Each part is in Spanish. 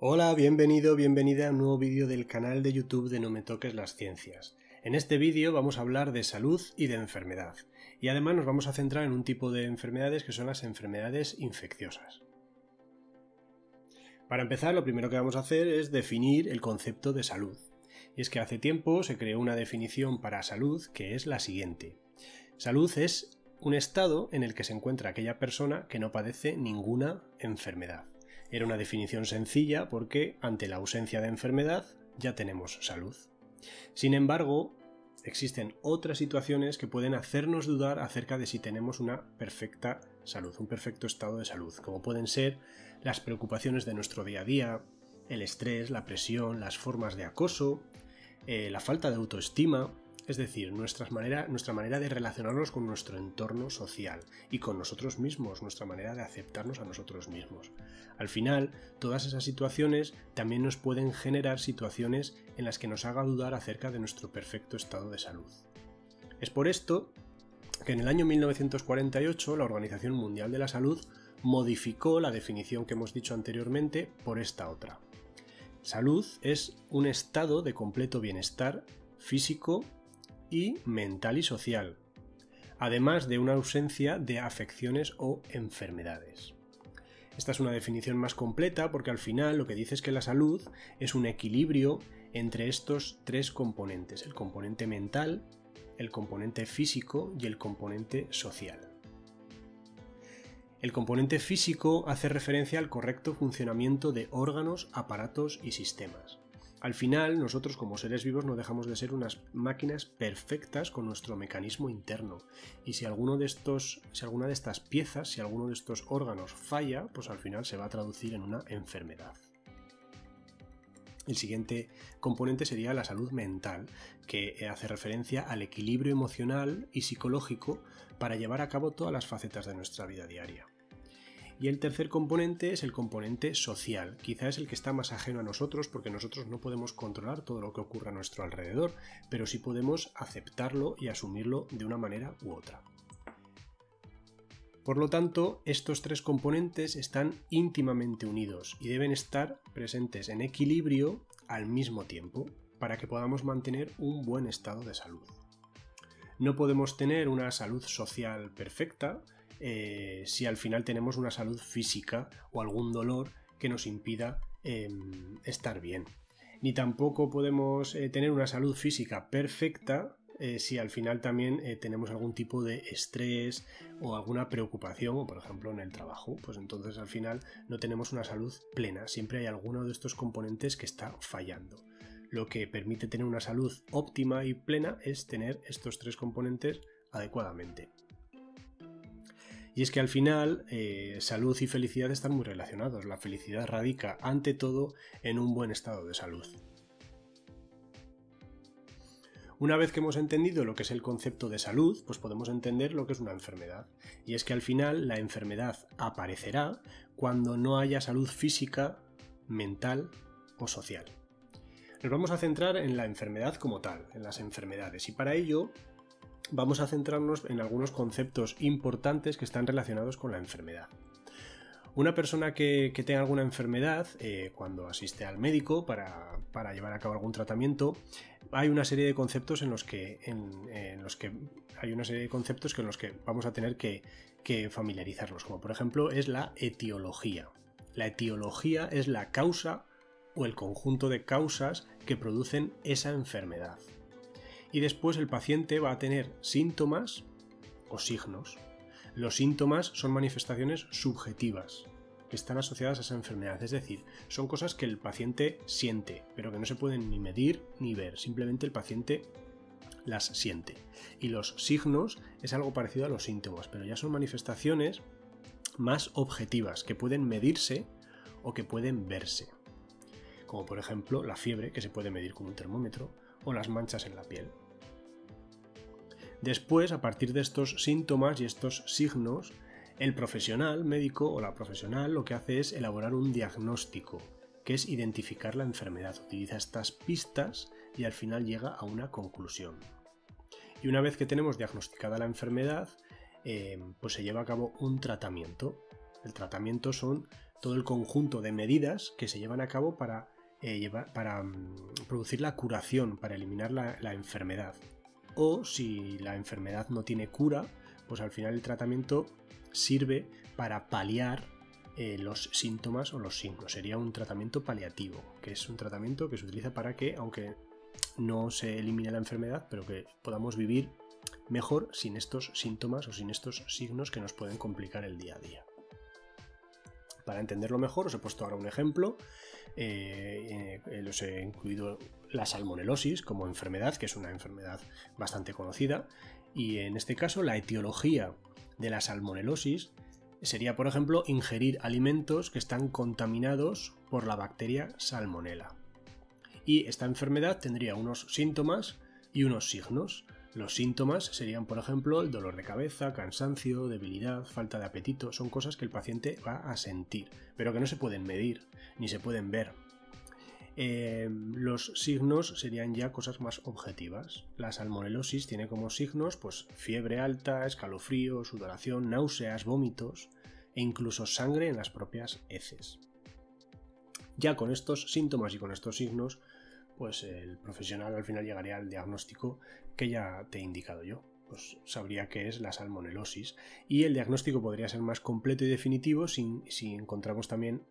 Hola, bienvenido, bienvenida a un nuevo vídeo del canal de YouTube de No me toques las ciencias. En este vídeo vamos a hablar de salud y de enfermedad, y además nos vamos a centrar en un tipo de enfermedades que son las enfermedades infecciosas. Para empezar, lo primero que vamos a hacer es definir el concepto de salud. Y es que hace tiempo se creó una definición para salud que es la siguiente. Salud es un estado en el que se encuentra aquella persona que no padece ninguna enfermedad. Era una definición sencilla porque ante la ausencia de enfermedad ya tenemos salud. Sin embargo, existen otras situaciones que pueden hacernos dudar acerca de si tenemos una perfecta salud, un perfecto estado de salud, como pueden ser las preocupaciones de nuestro día a día, el estrés, la presión, las formas de acoso, la falta de autoestima, es decir, nuestra manera de relacionarnos con nuestro entorno social y con nosotros mismos, nuestra manera de aceptarnos a nosotros mismos. Al final, todas esas situaciones también nos pueden generar situaciones en las que nos haga dudar acerca de nuestro perfecto estado de salud. Es por esto que en el año 1948 la Organización Mundial de la Salud modificó la definición que hemos dicho anteriormente por esta otra. Salud es un estado de completo bienestar físico y mental y social, además de una ausencia de afecciones o enfermedades. Esta es una definición más completa porque al final lo que dice es que la salud es un equilibrio entre estos tres componentes, el componente mental, el componente físico y el componente social. El componente físico hace referencia al correcto funcionamiento de órganos, aparatos y sistemas. Al final, nosotros como seres vivos no dejamos de ser unas máquinas perfectas con nuestro mecanismo interno. Y si alguna de estas piezas, si alguno de estos órganos falla, pues al final se va a traducir en una enfermedad. El siguiente componente sería la salud mental, que hace referencia al equilibrio emocional y psicológico para llevar a cabo todas las facetas de nuestra vida diaria. Y el tercer componente es el componente social, quizá es el que está más ajeno a nosotros porque nosotros no podemos controlar todo lo que ocurre a nuestro alrededor, pero sí podemos aceptarlo y asumirlo de una manera u otra. Por lo tanto, estos tres componentes están íntimamente unidos y deben estar presentes en equilibrio al mismo tiempo para que podamos mantener un buen estado de salud. No podemos tener una salud social perfecta si al final tenemos una salud física o algún dolor que nos impida estar bien. Ni tampoco podemos tener una salud física perfecta si al final también tenemos algún tipo de estrés o alguna preocupación, o por ejemplo en el trabajo, pues entonces al final no tenemos una salud plena, siempre hay alguno de estos componentes que está fallando. Lo que permite tener una salud óptima y plena es tener estos tres componentes adecuadamente. Y es que al final salud y felicidad están muy relacionados. La felicidad radica ante todo en un buen estado de salud. Una vez que hemos entendido lo que es el concepto de salud, pues podemos entender lo que es una enfermedad. Y es que al final la enfermedad aparecerá cuando no haya salud física, mental o social. Nos vamos a centrar en la enfermedad como tal, en las enfermedades, y para ello vamos a centrarnos en algunos conceptos importantes que están relacionados con la enfermedad. Una persona que tenga alguna enfermedad, cuando asiste al médico para llevar a cabo algún tratamiento, hay una serie de conceptos en los que vamos a tener que familiarizarnos, como por ejemplo es la etiología. La etiología es la causa o el conjunto de causas que producen esa enfermedad. Y después el paciente va a tener síntomas o signos. Los síntomas son manifestaciones subjetivas que están asociadas a esa enfermedad, es decir, son cosas que el paciente siente, pero que no se pueden ni medir ni ver, simplemente el paciente las siente. Y los signos es algo parecido a los síntomas, pero ya son manifestaciones más objetivas, que pueden medirse o que pueden verse. Como por ejemplo la fiebre, que se puede medir con un termómetro, o las manchas en la piel. Después, a partir de estos síntomas y estos signos, el profesional médico o la profesional lo que hace es elaborar un diagnóstico, que es identificar la enfermedad. Utiliza estas pistas y al final llega a una conclusión. Y una vez que tenemos diagnosticada la enfermedad, pues se lleva a cabo un tratamiento. El tratamiento son todo el conjunto de medidas que se llevan a cabo para producir la curación, para eliminar la enfermedad. O si la enfermedad no tiene cura, pues al final el tratamiento sirve para paliar los síntomas o los signos. Sería un tratamiento paliativo, que es un tratamiento que se utiliza para que, aunque no se elimine la enfermedad, pero que podamos vivir mejor sin estos síntomas o sin estos signos que nos pueden complicar el día a día. Para entenderlo mejor os he puesto ahora un ejemplo. Os he incluido la salmonelosis como enfermedad, que es una enfermedad bastante conocida, y en este caso la etiología de la salmonelosis sería, por ejemplo, ingerir alimentos que están contaminados por la bacteria Salmonella. Y esta enfermedad tendría unos síntomas y unos signos. Los síntomas serían, por ejemplo, el dolor de cabeza, cansancio, debilidad, falta de apetito. Son cosas que el paciente va a sentir, pero que no se pueden medir ni se pueden ver. Los signos serían ya cosas más objetivas. La salmonelosis tiene como signos pues, fiebre alta, escalofrío, sudoración, náuseas, vómitos e incluso sangre en las propias heces. Ya con estos síntomas y con estos signos, pues el profesional al final llegaría al diagnóstico que ya te he indicado yo. Pues sabría qué es la salmonelosis, y el diagnóstico podría ser más completo y definitivo si encontramos también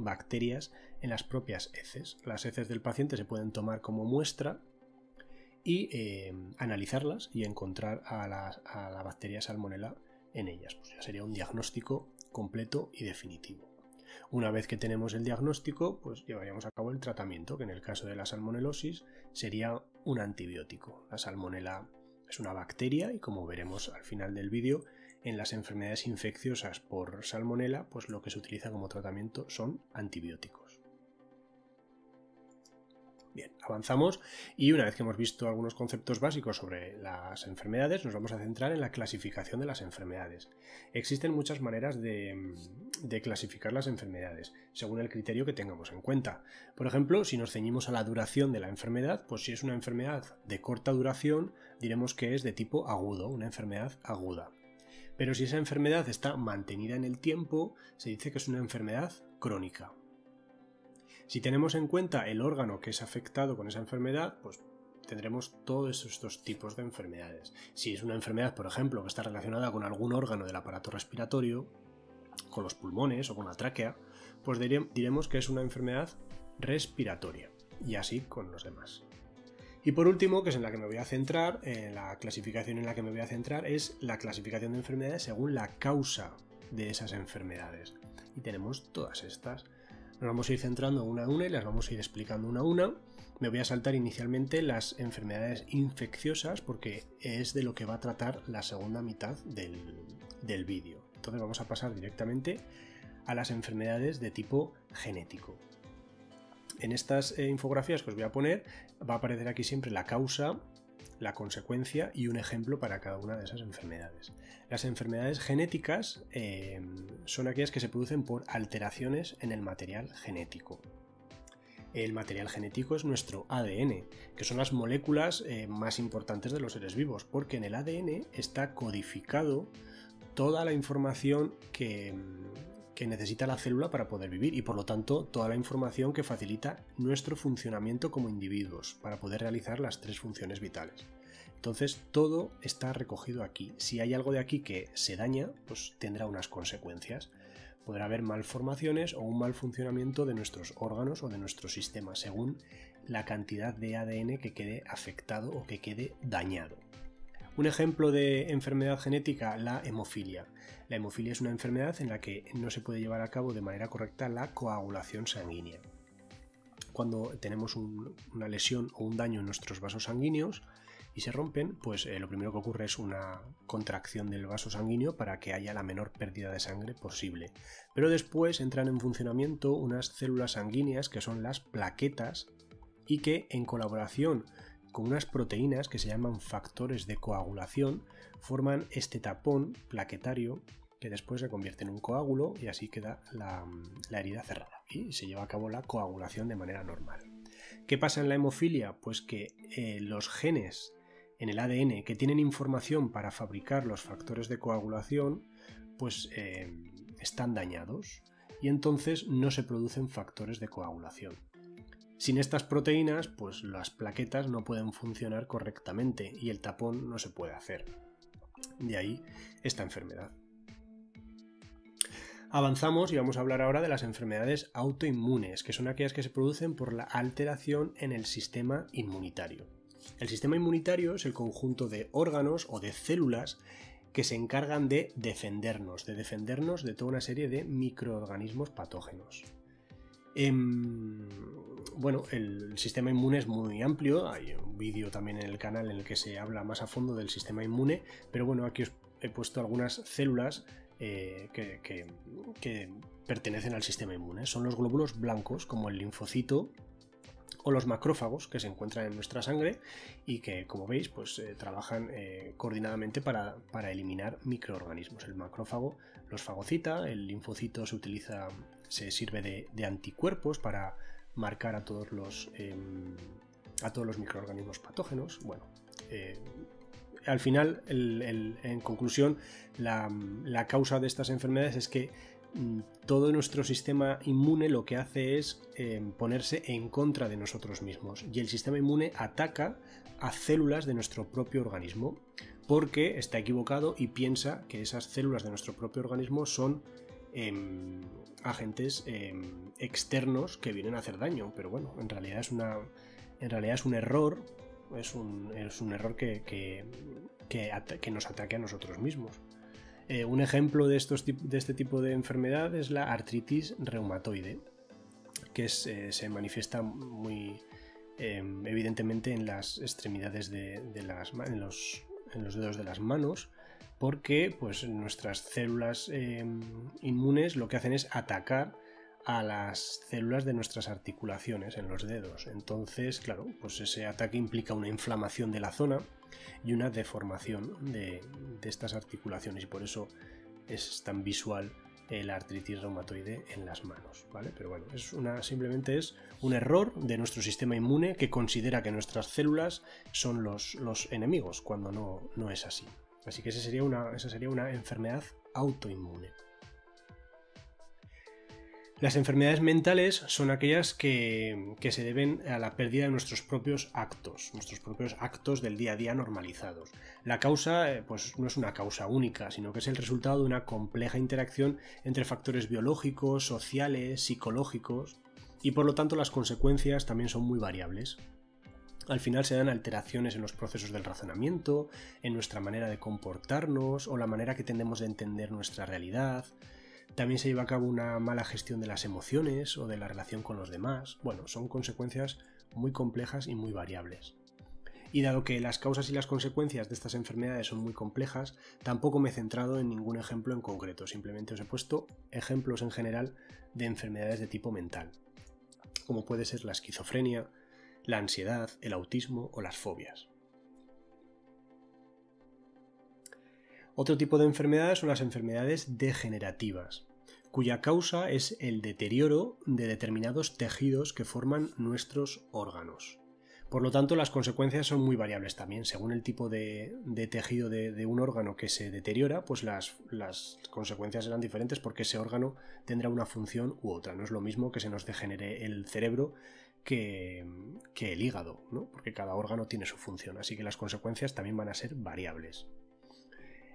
bacterias en las propias heces. Las heces del paciente se pueden tomar como muestra y analizarlas y encontrar a la bacteria Salmonella en ellas. Pues ya sería un diagnóstico completo y definitivo. Una vez que tenemos el diagnóstico, pues llevaríamos a cabo el tratamiento, que en el caso de la salmonelosis sería un antibiótico. La salmonela es una bacteria y, como veremos al final del vídeo, en las enfermedades infecciosas por salmonela, pues lo que se utiliza como tratamiento son antibióticos. Bien, avanzamos y una vez que hemos visto algunos conceptos básicos sobre las enfermedades, nos vamos a centrar en la clasificación de las enfermedades. Existen muchas maneras de clasificar las enfermedades, según el criterio que tengamos en cuenta. Por ejemplo, si nos ceñimos a la duración de la enfermedad, pues si es una enfermedad de corta duración, diremos que es de tipo agudo, una enfermedad aguda. Pero si esa enfermedad está mantenida en el tiempo, se dice que es una enfermedad crónica. Si tenemos en cuenta el órgano que es afectado con esa enfermedad, pues tendremos todos estos tipos de enfermedades. Si es una enfermedad, por ejemplo, que está relacionada con algún órgano del aparato respiratorio, con los pulmones o con la tráquea, pues diremos que es una enfermedad respiratoria, y así con los demás. Y por último, que es en la que me voy a centrar, la clasificación en la que me voy a centrar es la clasificación de enfermedades según la causa de esas enfermedades. Y tenemos todas estas. Nos vamos a ir centrando una a una y las vamos a ir explicando una a una. Me voy a saltar inicialmente las enfermedades infecciosas porque es de lo que va a tratar la segunda mitad del vídeo. Entonces vamos a pasar directamente a las enfermedades de tipo genético. En estas infografías que os voy a poner va a aparecer aquí siempre la causa, la consecuencia y un ejemplo para cada una de esas enfermedades. Las enfermedades genéticas son aquellas que se producen por alteraciones en el material genético. El material genético es nuestro ADN, que son las moléculas más importantes de los seres vivos, porque en el ADN está codificado toda la información que necesita la célula para poder vivir y por lo tanto toda la información que facilita nuestro funcionamiento como individuos para poder realizar las tres funciones vitales. Entonces todo está recogido aquí. Si hay algo de aquí que se daña, pues tendrá unas consecuencias. Podrá haber malformaciones o un mal funcionamiento de nuestros órganos o de nuestro sistema según la cantidad de ADN que quede afectado o que quede dañado. Un ejemplo de enfermedad genética, la hemofilia. La hemofilia es una enfermedad en la que no se puede llevar a cabo de manera correcta la coagulación sanguínea. Cuando tenemos una lesión o un daño en nuestros vasos sanguíneos y se rompen, pues lo primero que ocurre es una contracción del vaso sanguíneo para que haya la menor pérdida de sangre posible. Pero después entran en funcionamiento unas células sanguíneas que son las plaquetas y que en colaboración con unas proteínas que se llaman factores de coagulación forman este tapón plaquetario que después se convierte en un coágulo y así queda la herida cerrada y se lleva a cabo la coagulación de manera normal. ¿Qué pasa en la hemofilia? Pues que los genes en el ADN que tienen información para fabricar los factores de coagulación pues están dañados y entonces no se producen factores de coagulación. Sin estas proteínas, pues las plaquetas no pueden funcionar correctamente y el tapón no se puede hacer. De ahí esta enfermedad. Avanzamos y vamos a hablar ahora de las enfermedades autoinmunes, que son aquellas que se producen por la alteración en el sistema inmunitario. El sistema inmunitario es el conjunto de órganos o de células que se encargan de defendernos de toda una serie de microorganismos patógenos. Bueno, el sistema inmune es muy amplio, hay un vídeo también en el canal en el que se habla más a fondo del sistema inmune, pero bueno, aquí os he puesto algunas células que pertenecen al sistema inmune. Son los glóbulos blancos, como el linfocito, o los macrófagos, que se encuentran en nuestra sangre y que, como veis, pues trabajan coordinadamente para eliminar microorganismos. El macrófago los fagocita, el linfocito se sirve de anticuerpos para marcar a todos los microorganismos patógenos. Bueno, al final, en conclusión, la causa de estas enfermedades es que todo nuestro sistema inmune lo que hace es ponerse en contra de nosotros mismos, y el sistema inmune ataca a células de nuestro propio organismo porque está equivocado y piensa que esas células de nuestro propio organismo son agentes externos que vienen a hacer daño, pero bueno, en realidad es un error. Es un error que nos ataque a nosotros mismos. Un ejemplo de este tipo de enfermedad es la artritis reumatoide, que se manifiesta muy evidentemente en las extremidades en los dedos de las manos, porque pues, nuestras células inmunes lo que hacen es atacar a las células de nuestras articulaciones en los dedos. Entonces, claro, pues ese ataque implica una inflamación de la zona y una deformación de estas articulaciones, y por eso es tan visual la artritis reumatoide en las manos, ¿vale? Pero bueno, simplemente es un error de nuestro sistema inmune que considera que nuestras células son los enemigos, cuando no es así. Así que esa sería una enfermedad autoinmune. Las enfermedades mentales son aquellas que se deben a la pérdida de nuestros propios actos del día a día normalizados. La causa pues no es una causa única, sino que es el resultado de una compleja interacción entre factores biológicos, sociales, psicológicos, y por lo tanto las consecuencias también son muy variables. Al final se dan alteraciones en los procesos del razonamiento, en nuestra manera de comportarnos o la manera que tendemos de entender nuestra realidad. También se lleva a cabo una mala gestión de las emociones o de la relación con los demás. Bueno, son consecuencias muy complejas y muy variables. Y dado que las causas y las consecuencias de estas enfermedades son muy complejas, tampoco me he centrado en ningún ejemplo en concreto, simplemente os he puesto ejemplos en general de enfermedades de tipo mental, como puede ser la esquizofrenia, la ansiedad, el autismo o las fobias. Otro tipo de enfermedades son las enfermedades degenerativas, cuya causa es el deterioro de determinados tejidos que forman nuestros órganos. Por lo tanto, las consecuencias son muy variables también. Según el tipo de tejido de un órgano que se deteriora, pues las consecuencias serán diferentes porque ese órgano tendrá una función u otra. No es lo mismo que se nos degenere el cerebro que el hígado, ¿no? Porque cada órgano tiene su función, así que las consecuencias también van a ser variables.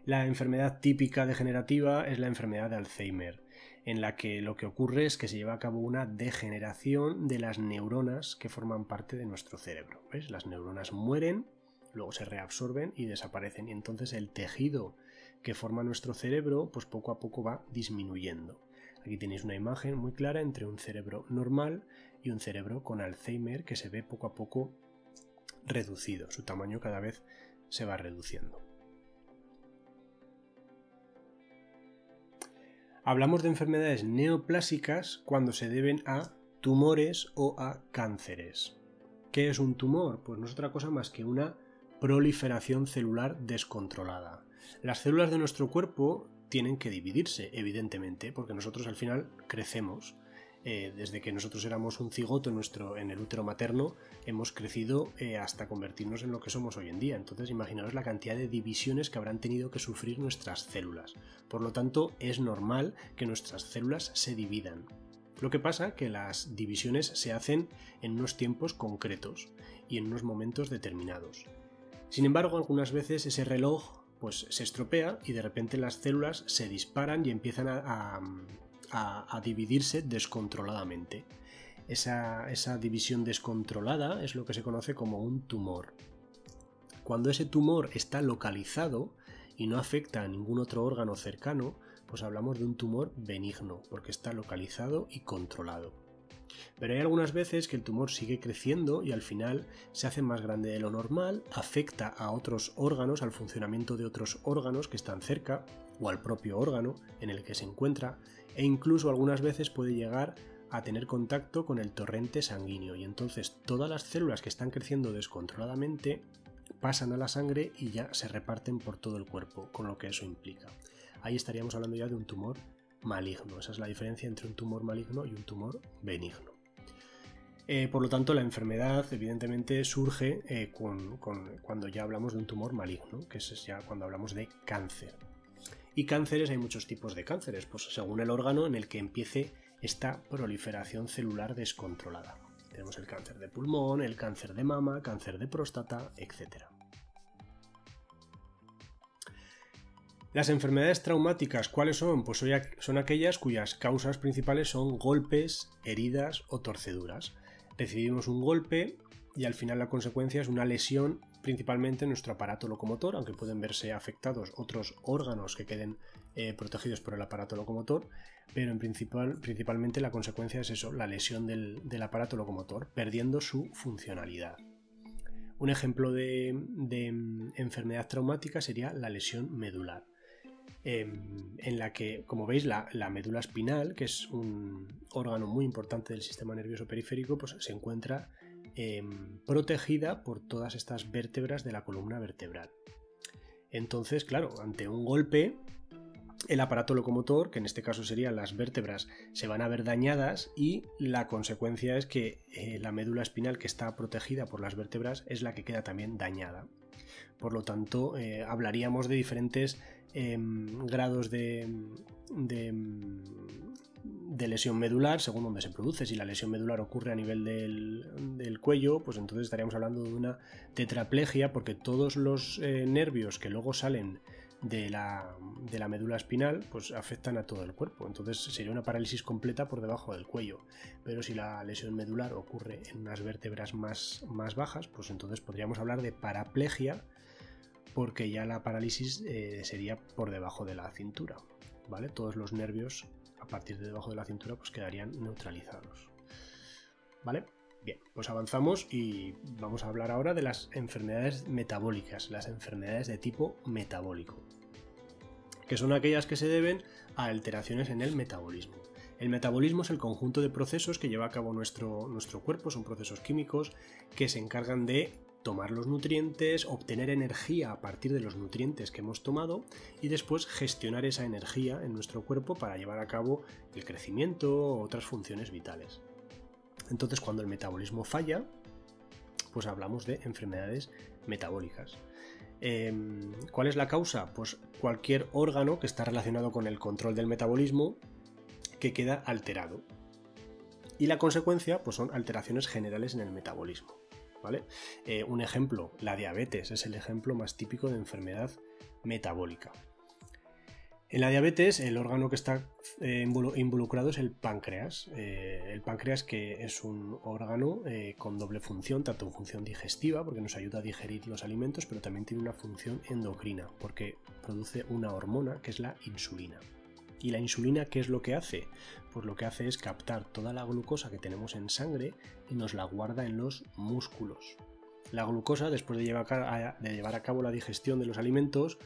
La enfermedad típica degenerativa es la enfermedad de Alzheimer, en la que lo que ocurre es que se lleva a cabo una degeneración de las neuronas que forman parte de nuestro cerebro. ¿Ves? Las neuronas mueren, luego se reabsorben y desaparecen, y entonces el tejido que forma nuestro cerebro pues poco a poco va disminuyendo. Aquí tenéis una imagen muy clara entre un cerebro normal y un cerebro con Alzheimer que se ve poco a poco reducido. Su tamaño cada vez se va reduciendo. Hablamos de enfermedades neoplásicas cuando se deben a tumores o a cánceres. ¿Qué es un tumor? Pues no es otra cosa más que una proliferación celular descontrolada. Las células de nuestro cuerpo tienen que dividirse, evidentemente, porque nosotros al final crecemos Desde que nosotros éramos un cigoto en el útero materno, hemos crecido hasta convertirnos en lo que somos hoy en día. Entonces imaginaos la cantidad de divisiones que habrán tenido que sufrir nuestras células. Por lo tanto, es normal que nuestras células se dividan. Lo que pasa que las divisiones se hacen en unos tiempos concretos y en unos momentos determinados. Sin embargo, algunas veces ese reloj pues, se estropea y de repente las células se disparan y empiezan a dividirse descontroladamente. Esa división descontrolada es lo que se conoce como un tumor. Cuando ese tumor está localizado y no afecta a ningún otro órgano cercano, pues hablamos de un tumor benigno, porque está localizado y controlado. Pero hay algunas veces que el tumor sigue creciendo y al final se hace más grande de lo normal, afecta a otros órganos, al funcionamiento de otros órganos que están cerca, o al propio órgano en el que se encuentra, e incluso algunas veces puede llegar a tener contacto con el torrente sanguíneo, y entonces todas las células que están creciendo descontroladamente pasan a la sangre y ya se reparten por todo el cuerpo, con lo que eso implica. Ahí estaríamos hablando ya de un tumor maligno. Esa es la diferencia entre un tumor maligno y un tumor benigno. Por lo tanto, la enfermedad evidentemente surge cuando ya hablamos de un tumor maligno, que es ya cuando hablamos de cáncer. Y cánceres, hay muchos tipos de cánceres, pues según el órgano en el que empiece esta proliferación celular descontrolada. Tenemos el cáncer de pulmón, el cáncer de mama, cáncer de próstata, etc. Las enfermedades traumáticas, ¿cuáles son? Pues son aquellas cuyas causas principales son golpes, heridas o torceduras. Recibimos un golpe y al final la consecuencia es una lesión principalmente en nuestro aparato locomotor, aunque pueden verse afectados otros órganos que queden protegidos por el aparato locomotor, pero principalmente la consecuencia es eso, la lesión del aparato locomotor, perdiendo su funcionalidad. Un ejemplo de enfermedad traumática sería la lesión medular, en la que, como veis, la médula espinal, que es un órgano muy importante del sistema nervioso periférico, pues se encuentra protegida por todas estas vértebras de la columna vertebral. Entonces, claro, ante un golpe, el aparato locomotor, que en este caso serían las vértebras, se van a ver dañadas y la consecuencia es que la médula espinal, que está protegida por las vértebras, es la que queda también dañada. Por lo tanto, hablaríamos de diferentes grados de lesión medular según donde se produce. Si la lesión medular ocurre a nivel del cuello, pues entonces estaríamos hablando de una tetraplegia, porque todos los nervios que luego salen de la médula espinal pues afectan a todo el cuerpo, entonces sería una parálisis completa por debajo del cuello. Pero si la lesión medular ocurre en unas vértebras más bajas, pues entonces podríamos hablar de paraplegia, porque ya la parálisis sería por debajo de la cintura, ¿vale? Todos los nervios a partir de debajo de la cintura pues quedarían neutralizados, ¿vale? Bien, pues avanzamos y vamos a hablar ahora de las enfermedades metabólicas, las enfermedades de tipo metabólico, que son aquellas que se deben a alteraciones en el metabolismo. El metabolismo es el conjunto de procesos que lleva a cabo nuestro cuerpo, son procesos químicos que se encargan de tomar los nutrientes, obtener energía a partir de los nutrientes que hemos tomado y después gestionar esa energía en nuestro cuerpo para llevar a cabo el crecimiento o otras funciones vitales. Entonces, cuando el metabolismo falla, pues hablamos de enfermedades metabólicas. ¿Cuál es la causa? Pues cualquier órgano que está relacionado con el control del metabolismo que queda alterado. Y la consecuencia pues son alteraciones generales en el metabolismo, ¿vale? Un ejemplo, la diabetes es el ejemplo más típico de enfermedad metabólica. En la diabetes, el órgano que está involucrado es el páncreas. El páncreas, que es un órgano con doble función, tanto en función digestiva, porque nos ayuda a digerir los alimentos, pero también tiene una función endocrina, porque produce una hormona que es la insulina. ¿Y la insulina qué es lo que hace? Pues lo que hace es captar toda la glucosa que tenemos en sangre y nos la guarda en los músculos. La glucosa, después de llevar a cabo la digestión de los alimentos,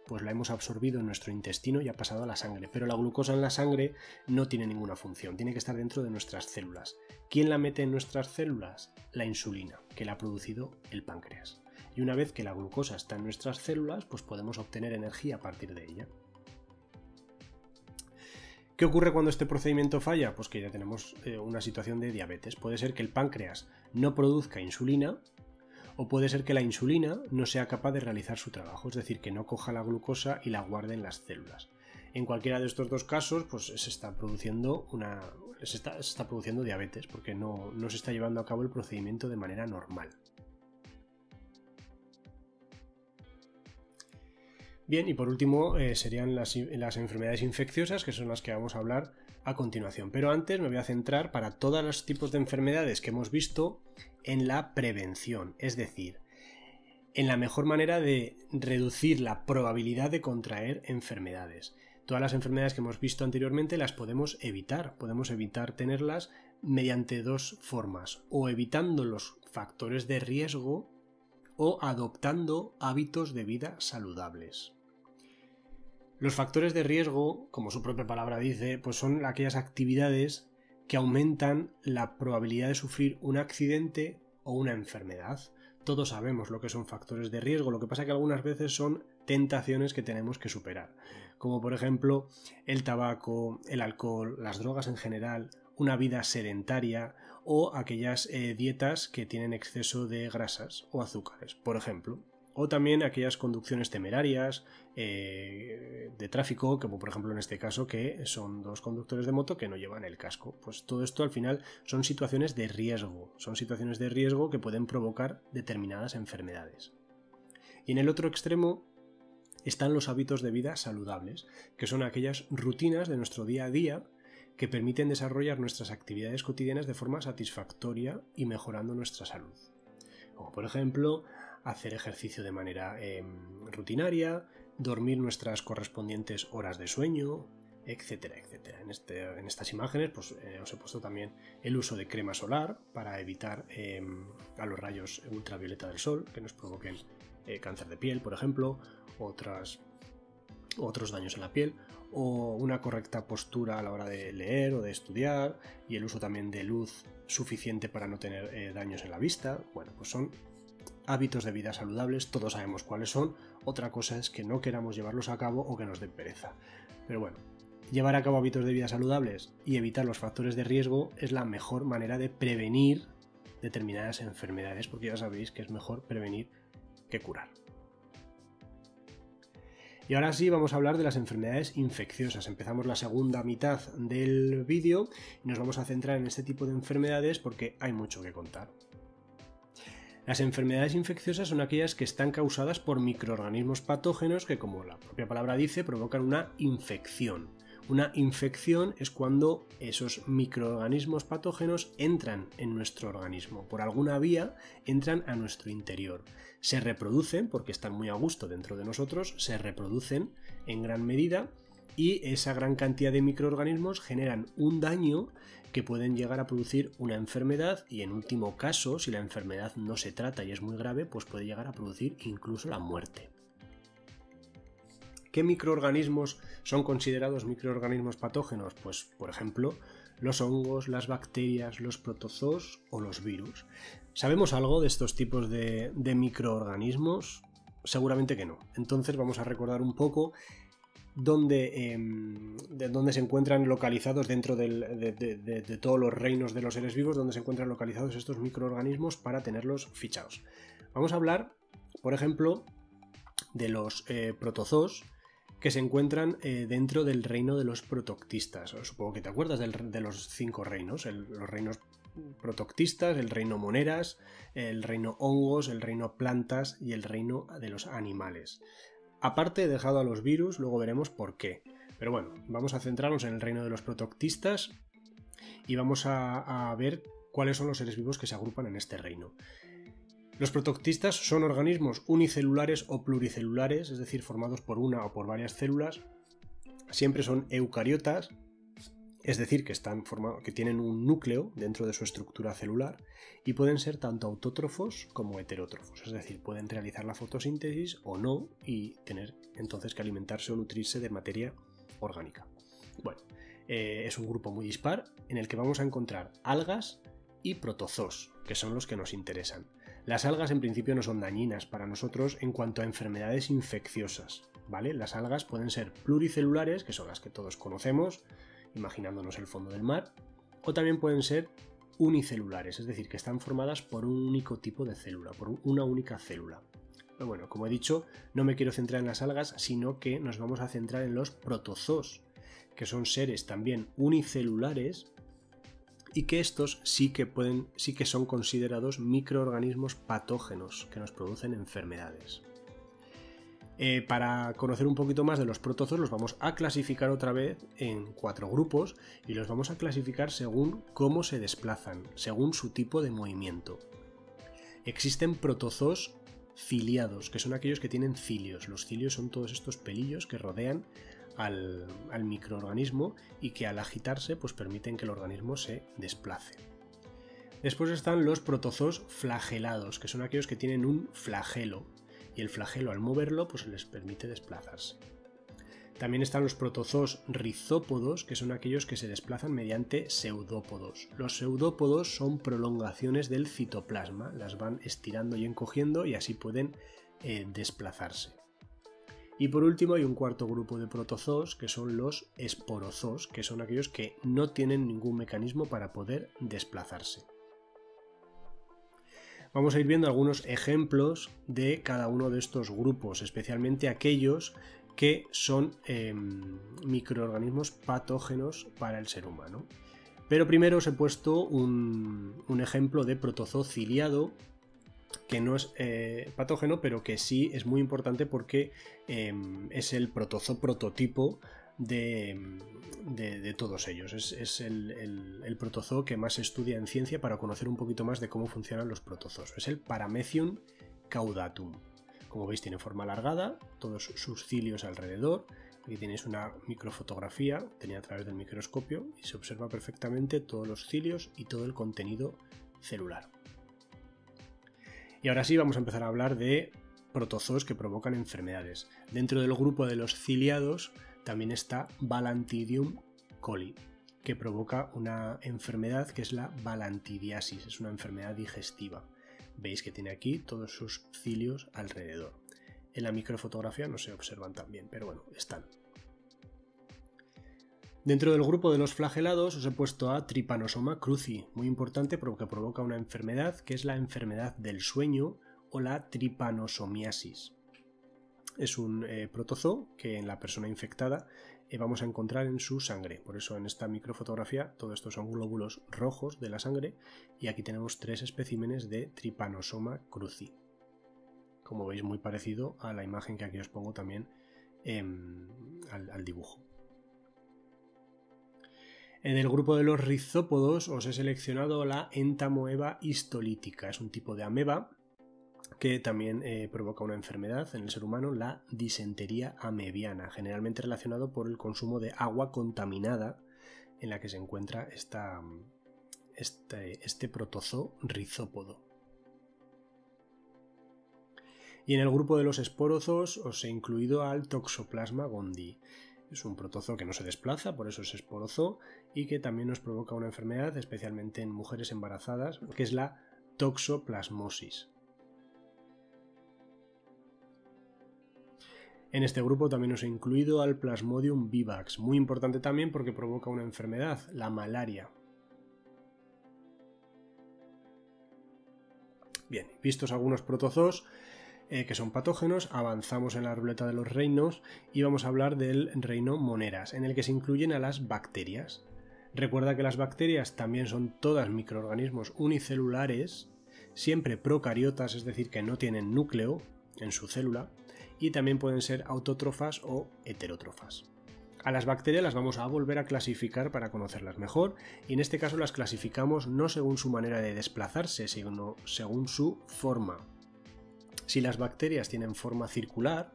pues la hemos absorbido en nuestro intestino y ha pasado a la sangre. Pero la glucosa en la sangre no tiene ninguna función, tiene que estar dentro de nuestras células. ¿Quién la mete en nuestras células? La insulina, que la ha producido el páncreas. Y una vez que la glucosa está en nuestras células, pues podemos obtener energía a partir de ella. ¿Qué ocurre cuando este procedimiento falla? Pues que ya tenemos una situación de diabetes. Puede ser que el páncreas no produzca insulina, o puede ser que la insulina no sea capaz de realizar su trabajo, es decir, que no coja la glucosa y la guarde en las células. En cualquiera de estos dos casos, pues se está produciendo diabetes, porque no se está llevando a cabo el procedimiento de manera normal. Bien, y por último serían las enfermedades infecciosas, que son las que vamos a hablar a continuación. Pero antes me voy a centrar, para todos los tipos de enfermedades que hemos visto, en la prevención, es decir, en la mejor manera de reducir la probabilidad de contraer enfermedades. Todas las enfermedades que hemos visto anteriormente las podemos evitar tenerlas mediante dos formas: o evitando los factores de riesgo o adoptando hábitos de vida saludables. Los factores de riesgo, como su propia palabra dice, pues son aquellas actividades que aumentan la probabilidad de sufrir un accidente o una enfermedad. Todos sabemos lo que son factores de riesgo, lo que pasa que algunas veces son tentaciones que tenemos que superar, como por ejemplo el tabaco, el alcohol, las drogas en general, una vida sedentaria o aquellas dietas que tienen exceso de grasas o azúcares, por ejemplo. O también aquellas conducciones temerarias de tráfico, como por ejemplo en este caso, que son dos conductores de moto que no llevan el casco. Pues todo esto al final son situaciones de riesgo que pueden provocar determinadas enfermedades. Y en el otro extremo están los hábitos de vida saludables, que son aquellas rutinas de nuestro día a día que permiten desarrollar nuestras actividades cotidianas de forma satisfactoria y mejorando nuestra salud. Como por ejemplo, hacer ejercicio de manera rutinaria, dormir nuestras correspondientes horas de sueño, etcétera, etcétera. En estas imágenes pues, os he puesto también el uso de crema solar para evitar a los rayos ultravioleta del sol que nos provoquen cáncer de piel, por ejemplo, otros daños en la piel, o una correcta postura a la hora de leer o de estudiar, y el uso también de luz suficiente para no tener daños en la vista. Bueno, pues son hábitos de vida saludables, todos sabemos cuáles son. Otra cosa es que no queramos llevarlos a cabo o que nos den pereza. Pero bueno, llevar a cabo hábitos de vida saludables y evitar los factores de riesgo es la mejor manera de prevenir determinadas enfermedades, porque ya sabéis que es mejor prevenir que curar. Y ahora sí vamos a hablar de las enfermedades infecciosas. Empezamos la segunda mitad del vídeo y nos vamos a centrar en este tipo de enfermedades porque hay mucho que contar. Las enfermedades infecciosas son aquellas que están causadas por microorganismos patógenos que, como la propia palabra dice, provocan una infección. Una infección es cuando esos microorganismos patógenos entran en nuestro organismo. Por alguna vía entran a nuestro interior. Se reproducen, porque están muy a gusto dentro de nosotros, se reproducen en gran medida y esa gran cantidad de microorganismos generan un daño que pueden llegar a producir una enfermedad y, en último caso, si la enfermedad no se trata y es muy grave, pues puede llegar a producir incluso la muerte. ¿Qué microorganismos son considerados microorganismos patógenos? Pues, por ejemplo, los hongos, las bacterias, los protozoos o los virus. ¿Sabemos algo de estos tipos de microorganismos? Seguramente que no. Entonces vamos a recordar un poco de dónde se encuentran localizados dentro de todos los reinos de los seres vivos, donde se encuentran localizados estos microorganismos para tenerlos fichados. Vamos a hablar, por ejemplo, de los protozoos, que se encuentran dentro del reino de los protoctistas. Supongo que te acuerdas de los 5 reinos, los reinos protoctistas, el reino moneras, el reino hongos, el reino plantas y el reino de los animales. Aparte he dejado a los virus, luego veremos por qué. Pero bueno, vamos a centrarnos en el reino de los protoctistas y vamos a ver cuáles son los seres vivos que se agrupan en este reino. Los protoctistas son organismos unicelulares o pluricelulares, es decir, formados por una o por varias células. Siempre son eucariotas, es decir, que tienen un núcleo dentro de su estructura celular y pueden ser tanto autótrofos como heterótrofos, es decir, pueden realizar la fotosíntesis o no y tener entonces que alimentarse o nutrirse de materia orgánica. Bueno, es un grupo muy dispar en el que vamos a encontrar algas y protozoos, que son los que nos interesan. Las algas en principio no son dañinas para nosotros en cuanto a enfermedades infecciosas, ¿vale? Las algas pueden ser pluricelulares, que son las que todos conocemos, imaginándonos el fondo del mar, o también pueden ser unicelulares, es decir, que están formadas por un único tipo de célula, por una única célula. Pero bueno, como he dicho, no me quiero centrar en las algas, sino que nos vamos a centrar en los protozoos, que son seres también unicelulares y que estos sí que son considerados microorganismos patógenos que nos producen enfermedades. Para conocer un poquito más de los protozoos los vamos a clasificar otra vez en 4 grupos y los vamos a clasificar según cómo se desplazan, según su tipo de movimiento. Existen protozoos ciliados, que son aquellos que tienen cilios. Los cilios son todos estos pelillos que rodean al microorganismo y que al agitarse pues permiten que el organismo se desplace. Después están los protozoos flagelados, que son aquellos que tienen un flagelo y el flagelo al moverlo pues les permite desplazarse. También están los protozoos rizópodos, que son aquellos que se desplazan mediante pseudópodos. Los pseudópodos son prolongaciones del citoplasma, las van estirando y encogiendo y así pueden desplazarse. Y por último hay un cuarto grupo de protozoos que son los esporozoos, que son aquellos que no tienen ningún mecanismo para poder desplazarse. Vamos a ir viendo algunos ejemplos de cada uno de estos grupos, especialmente aquellos que son microorganismos patógenos para el ser humano. Pero primero os he puesto un ejemplo de protozoo ciliado, que no es patógeno, pero que sí es muy importante porque es el protozoo prototipo de todos ellos. Es el protozoo que más se estudia en ciencia para conocer un poquito más de cómo funcionan los protozoos. Es el Paramecium caudatum. Como veis tiene forma alargada, todos sus cilios alrededor. Aquí tenéis una microfotografía obtenida a través del microscopio y se observa perfectamente todos los cilios y todo el contenido celular. Y ahora sí vamos a empezar a hablar de protozoos que provocan enfermedades. Dentro del grupo de los ciliados también está Balantidium coli, que provoca una enfermedad que es la balantidiasis, es una enfermedad digestiva. Veis que tiene aquí todos sus cilios alrededor. En la microfotografía no se observan tan bien, pero bueno, están. Dentro del grupo de los flagelados os he puesto a Trypanosoma cruzi, muy importante porque provoca una enfermedad que es la enfermedad del sueño o la tripanosomiasis. Es un protozoo que en la persona infectada vamos a encontrar en su sangre. Por eso en esta microfotografía todo esto son glóbulos rojos de la sangre y aquí tenemos 3 especímenes de Trypanosoma cruzi. Como veis, muy parecido a la imagen que aquí os pongo también al dibujo. En el grupo de los rizópodos os he seleccionado la Entamoeba histolítica. Es un tipo de ameba que también provoca una enfermedad en el ser humano, la disentería amebiana, generalmente relacionado por el consumo de agua contaminada en la que se encuentra este protozoo rizópodo. Y en el grupo de los esporozoos os he incluido al Toxoplasma gondii. Es un protozoo que no se desplaza, por eso es esporozoo, y que también nos provoca una enfermedad, especialmente en mujeres embarazadas, que es la toxoplasmosis. En este grupo también os he incluido al Plasmodium vivax, muy importante también porque provoca una enfermedad, la malaria. Bien, vistos algunos protozoos que son patógenos, avanzamos en la ruleta de los reinos y vamos a hablar del reino Moneras, en el que se incluyen a las bacterias. Recuerda que las bacterias también son todas microorganismos unicelulares, siempre procariotas, es decir, que no tienen núcleo en su célula, y también pueden ser autótrofas o heterótrofas. A las bacterias las vamos a volver a clasificar para conocerlas mejor, y en este caso las clasificamos no según su manera de desplazarse, sino según su forma. Si las bacterias tienen forma circular,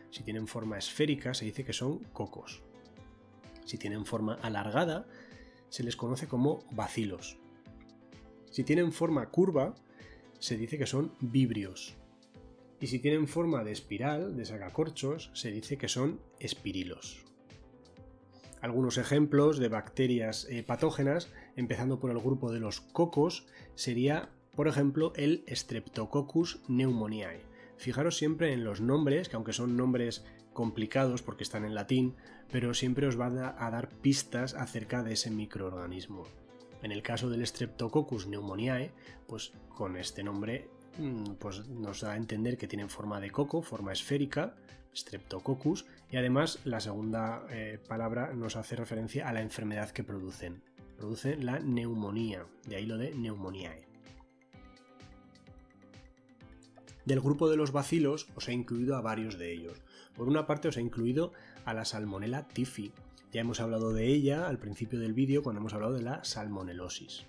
si tienen forma esférica, se dice que son cocos. Si tienen forma alargada, se les conoce como bacilos. Si tienen forma curva, se dice que son vibrios. Y si tienen forma de espiral, de sacacorchos, se dice que son espirilos. Algunos ejemplos de bacterias patógenas, empezando por el grupo de los cocos, sería, por ejemplo, el Streptococcus pneumoniae. Fijaros siempre en los nombres, que aunque son nombres complicados porque están en latín, pero siempre os van a dar pistas acerca de ese microorganismo. En el caso del Streptococcus pneumoniae, pues con este nombre pues nos da a entender que tienen forma de coco, forma esférica, Streptococcus, y además la segunda palabra nos hace referencia a la enfermedad que producen. Producen la neumonía, de ahí lo de pneumoniae. Del grupo de los bacilos os he incluido a varios de ellos. Por una parte os he incluido a la Salmonella typhi. Ya hemos hablado de ella al principio del vídeo cuando hemos hablado de la salmonelosis.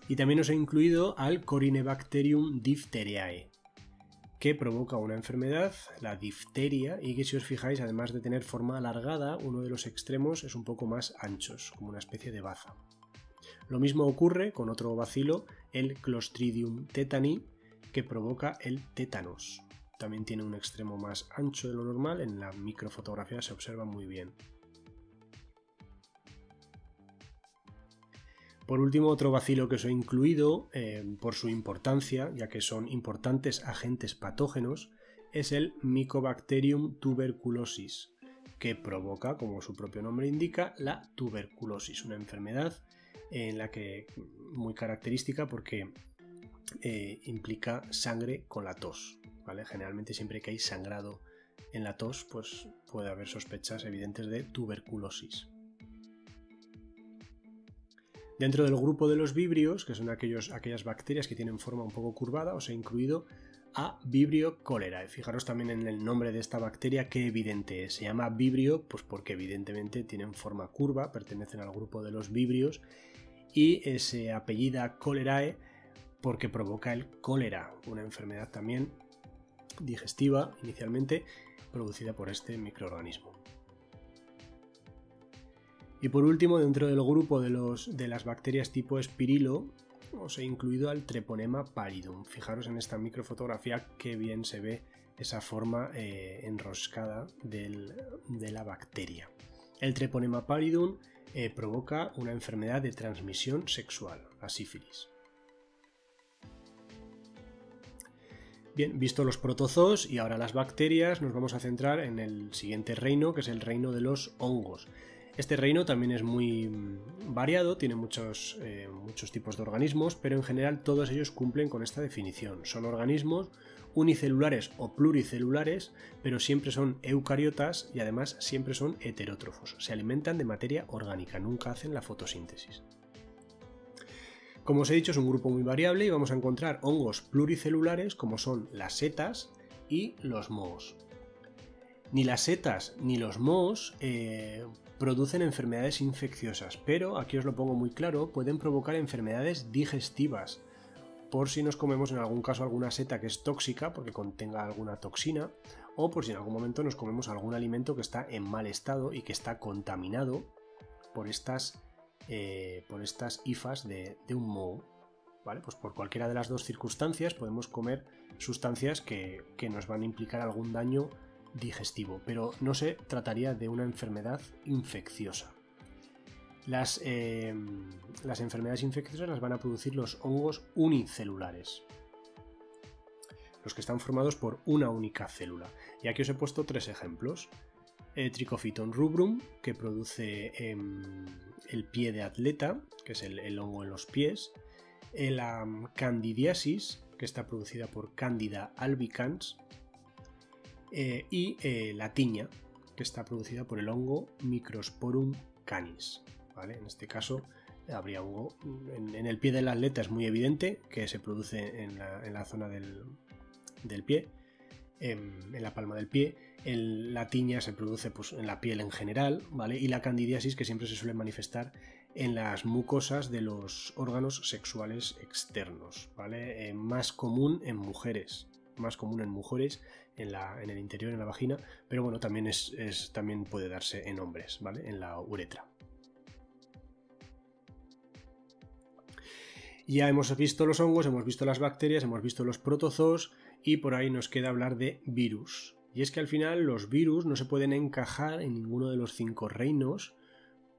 Y también os he incluido al Corynebacterium diphtheriae, que provoca una enfermedad, la difteria, y que si os fijáis, además de tener forma alargada, uno de los extremos es un poco más anchos, como una especie de baza. Lo mismo ocurre con otro bacilo, el Clostridium tetani, que provoca el tétanos. También tiene un extremo más ancho de lo normal, en la microfotografía se observa muy bien. Por último, otro bacilo que os he incluido por su importancia, ya que son importantes agentes patógenos, es el Mycobacterium tuberculosis, que provoca, como su propio nombre indica, la tuberculosis, una enfermedad en la que muy característica porque implica sangre con la tos, ¿vale? Generalmente siempre que hay sangrado en la tos, pues puede haber sospechas evidentes de tuberculosis. Dentro del grupo de los vibrios, que son aquellas bacterias que tienen forma un poco curvada, os he incluido a Vibrio cholerae. Fijaros también en el nombre de esta bacteria, qué evidente es. Se llama vibrio pues porque evidentemente tienen forma curva, pertenecen al grupo de los vibrios, y se apellida cholerae porque provoca el cólera, una enfermedad también digestiva inicialmente producida por este microorganismo. Y por último, dentro del grupo de las bacterias tipo Spirilo, os he incluido al Treponema pallidum. Fijaros en esta microfotografía qué bien se ve esa forma enroscada de la bacteria. El Treponema pallidum provoca una enfermedad de transmisión sexual, la sífilis. Bien, visto los protozoos y ahora las bacterias, nos vamos a centrar en el siguiente reino, que es el reino de los hongos. Este reino también es muy variado, tiene muchos tipos de organismos, pero en general todos ellos cumplen con esta definición. Son organismos unicelulares o pluricelulares, pero siempre son eucariotas y además siempre son heterótrofos. Se alimentan de materia orgánica, nunca hacen la fotosíntesis. Como os he dicho, es un grupo muy variable y vamos a encontrar hongos pluricelulares como son las setas y los mohos. Ni las setas ni los mohos producen enfermedades infecciosas, pero aquí os lo pongo muy claro, pueden provocar enfermedades digestivas, por si nos comemos en algún caso alguna seta que es tóxica porque contenga alguna toxina, o por si en algún momento nos comemos algún alimento que está en mal estado y que está contaminado por estas hifas de un moho. ¿Vale? Pues por cualquiera de las dos circunstancias podemos comer sustancias que nos van a implicar algún daño digestivo, pero no se trataría de una enfermedad infecciosa. Las enfermedades infecciosas las van a producir los hongos unicelulares, los que están formados por una única célula. Y aquí os he puesto tres ejemplos. Trichophyton rubrum, que produce el pie de atleta, que es el hongo en los pies. La candidiasis, que está producida por Candida albicans. Y la tiña, que está producida por el hongo Microsporum canis. ¿Vale? En este caso habría hongo en el pie del atleta, es muy evidente que se produce en la zona del pie, en la palma del pie. La tiña se produce pues, en la piel en general, ¿vale? Y la candidiasis, que siempre se suele manifestar en las mucosas de los órganos sexuales externos, ¿vale? Más común en mujeres, en el interior, en la vagina, pero bueno, también puede darse en hombres, ¿vale? En la uretra. Ya hemos visto los hongos, hemos visto las bacterias, hemos visto los protozoos y por ahí nos queda hablar de virus. Y es que al final los virus no se pueden encajar en ninguno de los 5 reinos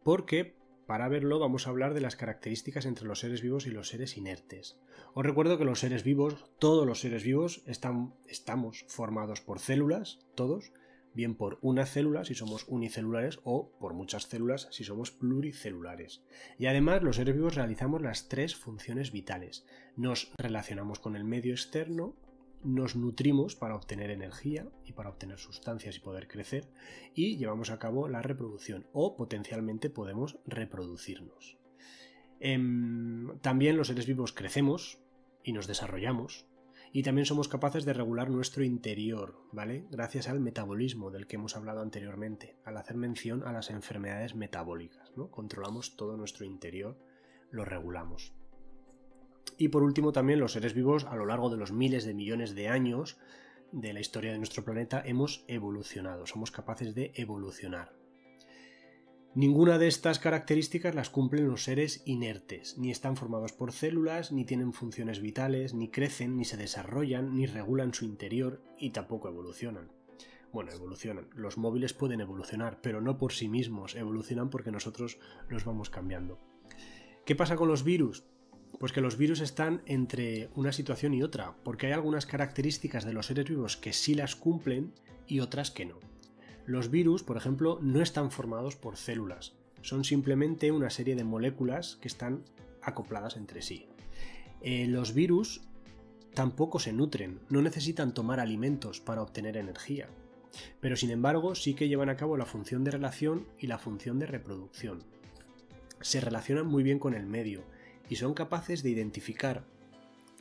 porque para verlo vamos a hablar de las características entre los seres vivos y los seres inertes. Os recuerdo que los seres vivos, todos los seres vivos, estamos formados por células, todos, bien por una célula si somos unicelulares o por muchas células si somos pluricelulares. Y además los seres vivos realizamos las 3 funciones vitales. Nos relacionamos con el medio externo, nos nutrimos para obtener energía y para obtener sustancias y poder crecer, y llevamos a cabo la reproducción, o potencialmente podemos reproducirnos. También los seres vivos crecemos y nos desarrollamos, y también somos capaces de regular nuestro interior, ¿vale? Gracias al metabolismo del que hemos hablado anteriormente, al hacer mención a las enfermedades metabólicas, ¿no? Controlamos todo nuestro interior, lo regulamos. Y por último también los seres vivos a lo largo de los miles de millones de años de la historia de nuestro planeta hemos evolucionado, somos capaces de evolucionar. Ninguna de estas características las cumplen los seres inertes, ni están formados por células, ni tienen funciones vitales, ni crecen, ni se desarrollan, ni regulan su interior y tampoco evolucionan. Bueno, evolucionan. Los móviles pueden evolucionar, pero no por sí mismos, evolucionan porque nosotros los vamos cambiando. ¿Qué pasa con los virus? Pues que los virus están entre una situación y otra, porque hay algunas características de los seres vivos que sí las cumplen y otras que no. Los virus, por ejemplo, no están formados por células, son simplemente una serie de moléculas que están acopladas entre sí. Los virus tampoco se nutren, no necesitan tomar alimentos para obtener energía, pero sin embargo sí que llevan a cabo la función de relación y la función de reproducción. Se relacionan muy bien con el medio y son capaces de identificar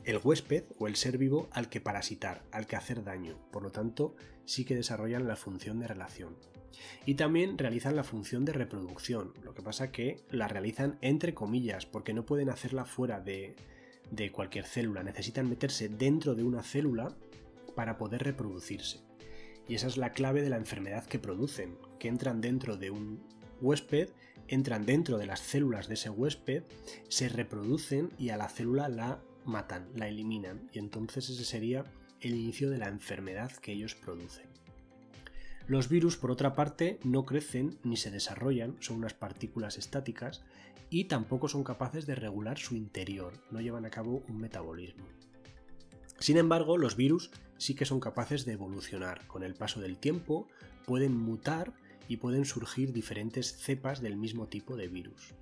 el huésped o el ser vivo al que parasitar, al que hacer daño. Por lo tanto, sí que desarrollan la función de relación. Y también realizan la función de reproducción, lo que pasa que la realizan entre comillas, porque no pueden hacerla fuera de cualquier célula, necesitan meterse dentro de una célula para poder reproducirse. Y esa es la clave de la enfermedad que producen, que entran dentro de un huésped, entran dentro de las células de ese huésped, se reproducen y a la célula la matan, la eliminan, y entonces ese sería el inicio de la enfermedad que ellos producen. Los virus, por otra parte, no crecen ni se desarrollan, son unas partículas estáticas y tampoco son capaces de regular su interior, no llevan a cabo un metabolismo. Sin embargo, los virus sí que son capaces de evolucionar. Con el paso del tiempo pueden mutar y pueden surgir diferentes cepas del mismo tipo de virus.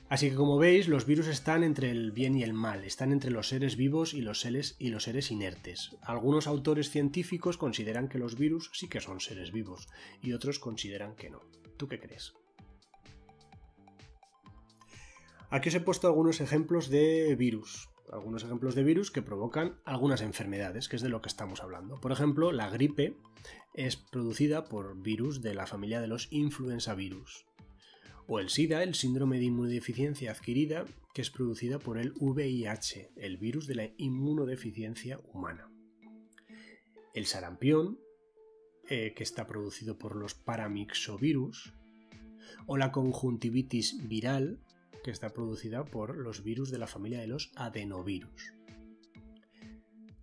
Así que como veis, los virus están entre el bien y el mal, están entre los seres vivos y los seres inertes. Algunos autores científicos consideran que los virus sí que son seres vivos y otros consideran que no. ¿Tú qué crees? Aquí os he puesto algunos ejemplos de virus. Algunos ejemplos de virus que provocan algunas enfermedades, que es de lo que estamos hablando. Por ejemplo, la gripe es producida por virus de la familia de los influenza virus. O el SIDA, el síndrome de inmunodeficiencia adquirida, que es producida por el VIH, el virus de la inmunodeficiencia humana. El sarampión, que está producido por los paramyxovirus. O la conjuntivitis viral, que está producida por los virus de la familia de los adenovirus.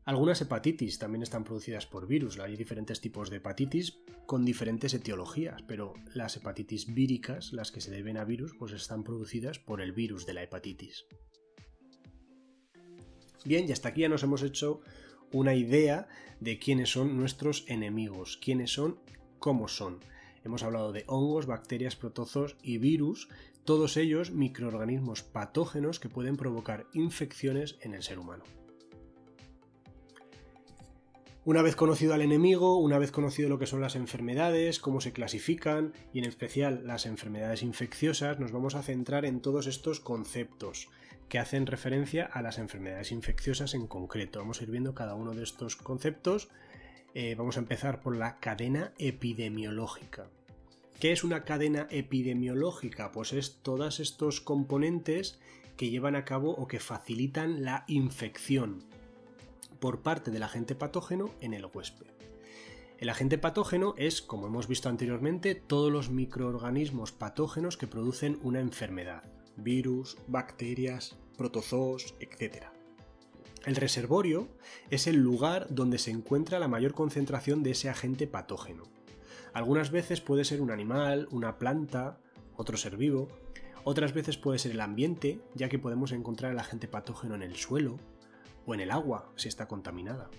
Algunas hepatitis también están producidas por virus. Hay diferentes tipos de hepatitis con diferentes etiologías, pero las hepatitis víricas, las que se deben a virus, pues están producidas por el virus de la hepatitis. Bien, y hasta aquí ya nos hemos hecho una idea de quiénes son nuestros enemigos, quiénes son, cómo son. Hemos hablado de hongos, bacterias, protozoos y virus, todos ellos microorganismos patógenos que pueden provocar infecciones en el ser humano. Una vez conocido al enemigo, una vez conocido lo que son las enfermedades, cómo se clasifican y en especial las enfermedades infecciosas, nos vamos a centrar en todos estos conceptos que hacen referencia a las enfermedades infecciosas en concreto. Vamos a ir viendo cada uno de estos conceptos. Vamos a empezar por la cadena epidemiológica. ¿Qué es una cadena epidemiológica? Pues es todos estos componentes que llevan a cabo o que facilitan la infección por parte del agente patógeno en el huésped. El agente patógeno es, como hemos visto anteriormente, todos los microorganismos patógenos que producen una enfermedad, virus, bacterias, protozoos, etc. El reservorio es el lugar donde se encuentra la mayor concentración de ese agente patógeno. Algunas veces puede ser un animal, una planta otro ser vivo. Otras veces puede ser el ambiente, ya que podemos encontrar el agente patógeno en el suelo o en el agua si está contaminada.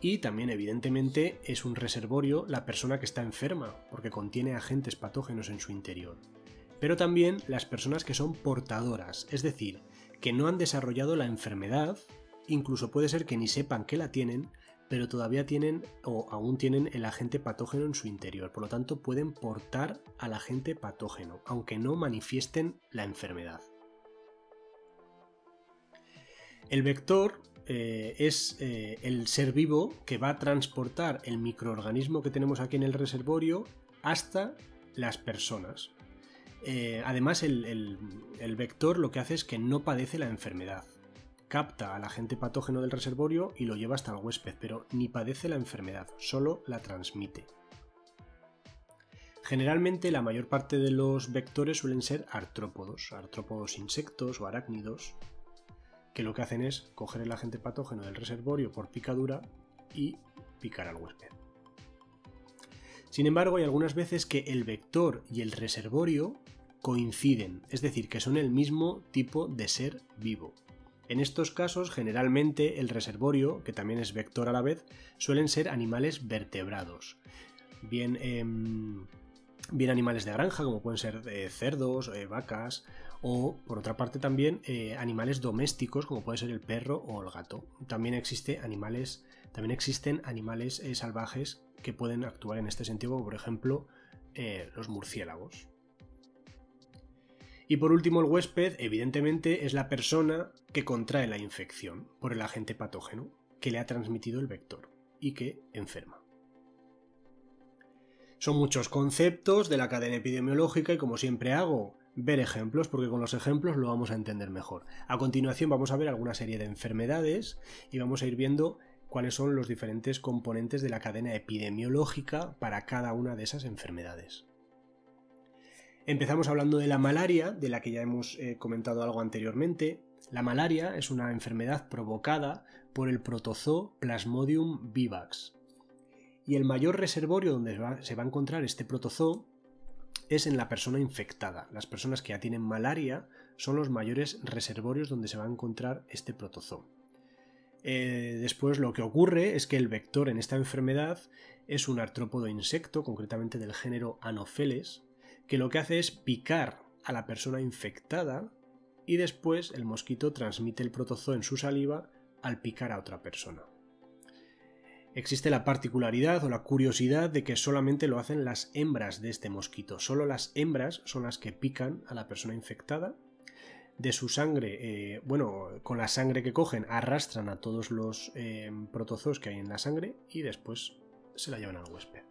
Y también, evidentemente, es un reservorio la persona que está enferma, porque contiene agentes patógenos en su interior. Pero también las personas que son portadoras, es decir, que no han desarrollado la enfermedad, incluso puede ser que ni sepan que la tienen, pero todavía tienen o aún tienen el agente patógeno en su interior. Por lo tanto, pueden portar al agente patógeno, aunque no manifiesten la enfermedad. El vector es el ser vivo que va a transportar el microorganismo que tenemos aquí en el reservorio hasta las personas. Además, el vector lo que hace es que no padece la enfermedad. Capta al agente patógeno del reservorio y lo lleva hasta el huésped, pero ni padece la enfermedad, solo la transmite. Generalmente la mayor parte de los vectores suelen ser artrópodos insectos o arácnidos, que lo que hacen es coger el agente patógeno del reservorio por picadura y picar al huésped. Sin embargo, hay algunas veces que el vector y el reservorio coinciden, es decir, que son el mismo tipo de ser vivo. En estos casos, generalmente, el reservorio, que también es vector a la vez, suelen ser animales vertebrados. Bien animales de granja, como pueden ser cerdos, vacas, o, por otra parte, también animales domésticos, como puede ser el perro o el gato. También existen animales salvajes que pueden actuar en este sentido, como por ejemplo los murciélagos. Y por último, el huésped, evidentemente, es la persona que contrae la infección por el agente patógeno que le ha transmitido el vector y que enferma. Son muchos conceptos de la cadena epidemiológica y, como siempre hago, ver ejemplos, porque con los ejemplos lo vamos a entender mejor. A continuación vamos a ver alguna serie de enfermedades y vamos a ir viendo cuáles son los diferentes componentes de la cadena epidemiológica para cada una de esas enfermedades. Empezamos hablando de la malaria, de la que ya hemos comentado algo anteriormente. La malaria es una enfermedad provocada por el protozoo Plasmodium vivax. Y el mayor reservorio donde se va a encontrar este protozoo es en la persona infectada. Las personas que ya tienen malaria son los mayores reservorios donde se va a encontrar este protozoo. Después lo que ocurre es que el vector en esta enfermedad es un artrópodo insecto, concretamente del género Anopheles, que lo que hace es picar a la persona infectada y después el mosquito transmite el protozoo en su saliva al picar a otra persona. Existe la particularidad o la curiosidad de que solamente lo hacen las hembras de este mosquito. Solo las hembras son las que pican a la persona infectada. De su sangre, con la sangre que cogen arrastran a todos los protozoos que hay en la sangre y después se la llevan al huésped.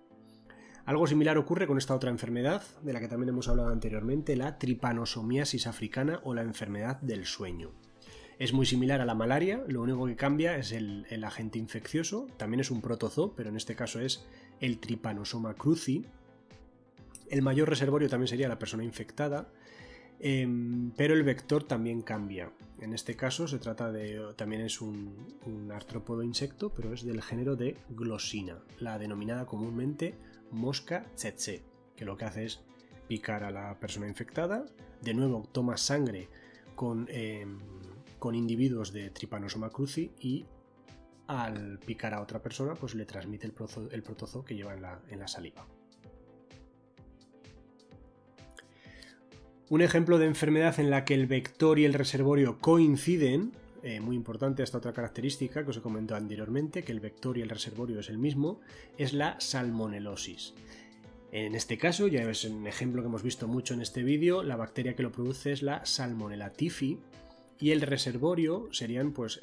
Algo similar ocurre con esta otra enfermedad, de la que también hemos hablado anteriormente, la tripanosomiasis africana o la enfermedad del sueño. Es muy similar a la malaria, lo único que cambia es el agente infeccioso, también es un protozoo, pero en este caso es el Trypanosoma cruzi. El mayor reservorio también sería la persona infectada, pero el vector también cambia. En este caso se trata también es un artrópodo insecto, pero es del género de Glossina, la denominada comúnmente mosca tsetse, que lo que hace es picar a la persona infectada, de nuevo toma sangre con individuos de Trypanosoma cruzi y al picar a otra persona pues le transmite el protozoo que lleva en la saliva. Un ejemplo de enfermedad en la que el vector y el reservorio coinciden, muy importante esta otra característica que os he comentado anteriormente, que el vector y el reservorio es el mismo, es la salmonelosis. En este caso, ya es un ejemplo que hemos visto mucho en este vídeo, la bacteria que lo produce es la Salmonella typhi y el reservorio serían pues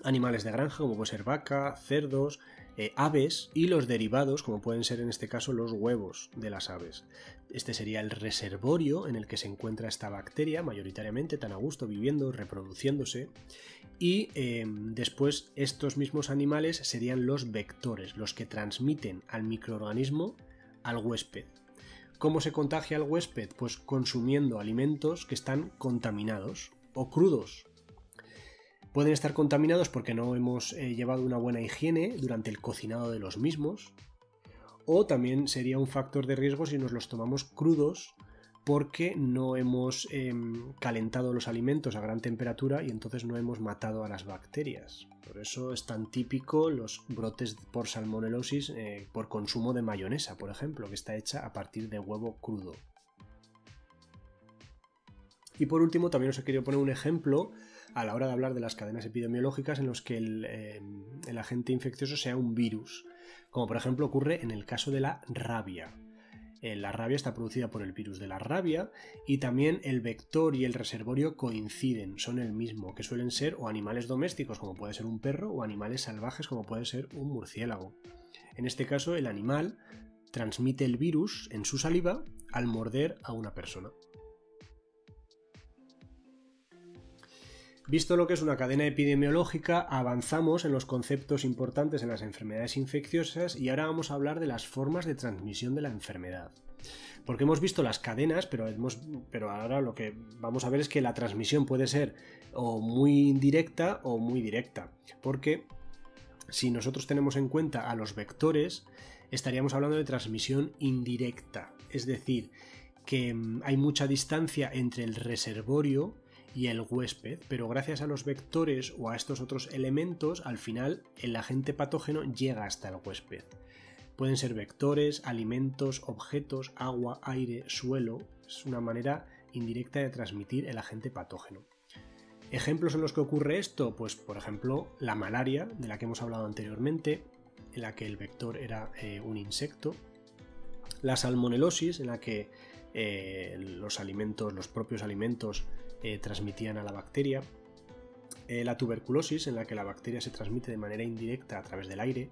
animales de granja como puede ser vaca, cerdos, aves y los derivados como pueden ser en este caso los huevos de las aves. Este sería el reservorio en el que se encuentra esta bacteria mayoritariamente tan a gusto viviendo, reproduciéndose y después estos mismos animales serían los vectores, los que transmiten al microorganismo al huésped. ¿Cómo se contagia al huésped? Pues consumiendo alimentos que están contaminados o crudos. Pueden estar contaminados porque no hemos llevado una buena higiene durante el cocinado de los mismos, o también sería un factor de riesgo si nos los tomamos crudos porque no hemos calentado los alimentos a gran temperatura y entonces no hemos matado a las bacterias. Por eso es tan típico los brotes por salmonelosis por consumo de mayonesa, por ejemplo, que está hecha a partir de huevo crudo. Y por último, también os he querido poner un ejemplo a la hora de hablar de las cadenas epidemiológicas en los que el agente infeccioso sea un virus, como por ejemplo ocurre en el caso de la rabia. La rabia está producida por el virus de la rabia y también el vector y el reservorio coinciden, son el mismo, que suelen ser o animales domésticos como puede ser un perro o animales salvajes como puede ser un murciélago. En este caso el animal transmite el virus en su saliva al morder a una persona. Visto lo que es una cadena epidemiológica, avanzamos en los conceptos importantes en las enfermedades infecciosas y ahora vamos a hablar de las formas de transmisión de la enfermedad. Porque hemos visto las cadenas, pero ahora lo que vamos a ver es que la transmisión puede ser o muy indirecta o muy directa. Porque si nosotros tenemos en cuenta a los vectores, estaríamos hablando de transmisión indirecta. Es decir, que hay mucha distancia entre el reservorio y el huésped, pero gracias a los vectores o a estos otros elementos, al final el agente patógeno llega hasta el huésped. Pueden ser vectores, alimentos, objetos, agua, aire, suelo. Es una manera indirecta de transmitir el agente patógeno. ¿Ejemplos en los que ocurre esto? Pues por ejemplo la malaria, de la que hemos hablado anteriormente, en la que el vector era un insecto. La salmonelosis, en la que los propios alimentos transmitían a la bacteria. La tuberculosis, en la que la bacteria se transmite de manera indirecta a través del aire.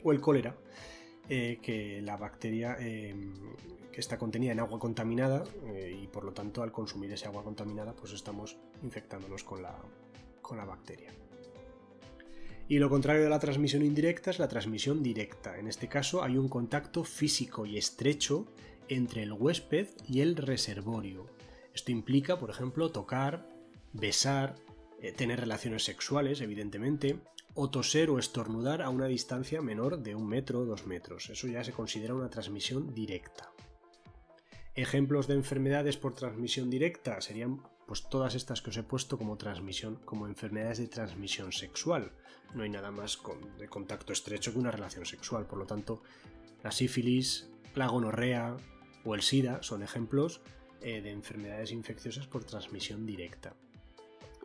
O el cólera, que la bacteria que está contenida en agua contaminada y por lo tanto al consumir esa agua contaminada pues estamos infectándonos con la bacteria. Y lo contrario de la transmisión indirecta es la transmisión directa. En este caso hay un contacto físico y estrecho entre el huésped y el reservorio. Esto implica, por ejemplo, tocar, besar, tener relaciones sexuales, evidentemente, o toser o estornudar a una distancia menor de 1 metro o 2 metros. Eso ya se considera una transmisión directa. Ejemplos de enfermedades por transmisión directa serían pues todas estas que os he puesto como enfermedades de transmisión sexual. No hay nada más de contacto estrecho que una relación sexual. Por lo tanto, la sífilis, la gonorrea o el SIDA son ejemplos de enfermedades infecciosas por transmisión directa.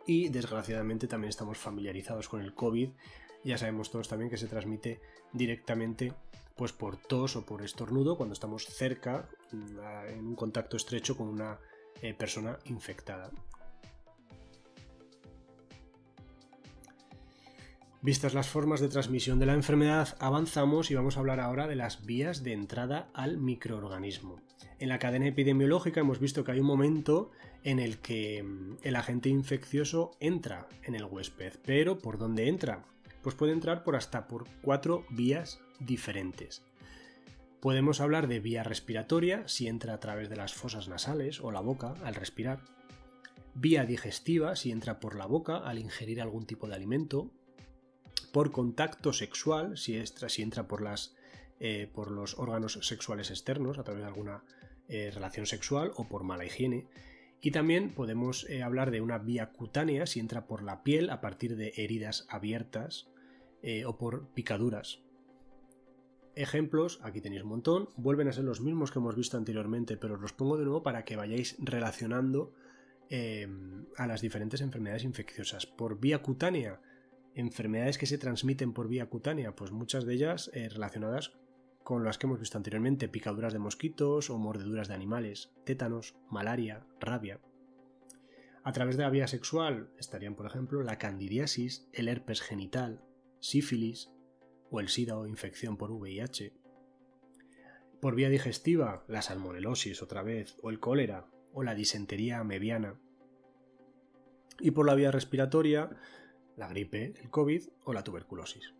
Y desgraciadamente también estamos familiarizados con el COVID. Ya sabemos todos también que se transmite directamente pues por tos o por estornudo cuando estamos cerca en un contacto estrecho con una persona infectada. Vistas las formas de transmisión de la enfermedad, avanzamos y vamos a hablar ahora de las vías de entrada al microorganismo. En la cadena epidemiológica hemos visto que hay un momento en el que el agente infeccioso entra en el huésped, pero ¿por dónde entra? Pues puede entrar por 4 vías diferentes. Podemos hablar de vía respiratoria, si entra a través de las fosas nasales o la boca al respirar. Vía digestiva, si entra por la boca al ingerir algún tipo de alimento. Por contacto sexual, si entra por los órganos sexuales externos a través de alguna relación sexual o por mala higiene. Y también podemos hablar de una vía cutánea, si entra por la piel a partir de heridas abiertas o por picaduras. Ejemplos, aquí tenéis un montón, vuelven a ser los mismos que hemos visto anteriormente, pero os los pongo de nuevo para que vayáis relacionando a las diferentes enfermedades infecciosas. Por vía cutánea, enfermedades que se transmiten por vía cutánea, pues muchas de ellas relacionadas con las que hemos visto anteriormente, picaduras de mosquitos o mordeduras de animales, tétanos, malaria, rabia. A través de la vía sexual estarían, por ejemplo, la candidiasis, el herpes genital, sífilis o el SIDA o infección por VIH. Por vía digestiva, la salmonelosis otra vez, o el cólera, o la disentería amebiana. Y por la vía respiratoria, la gripe, el COVID o la tuberculosis.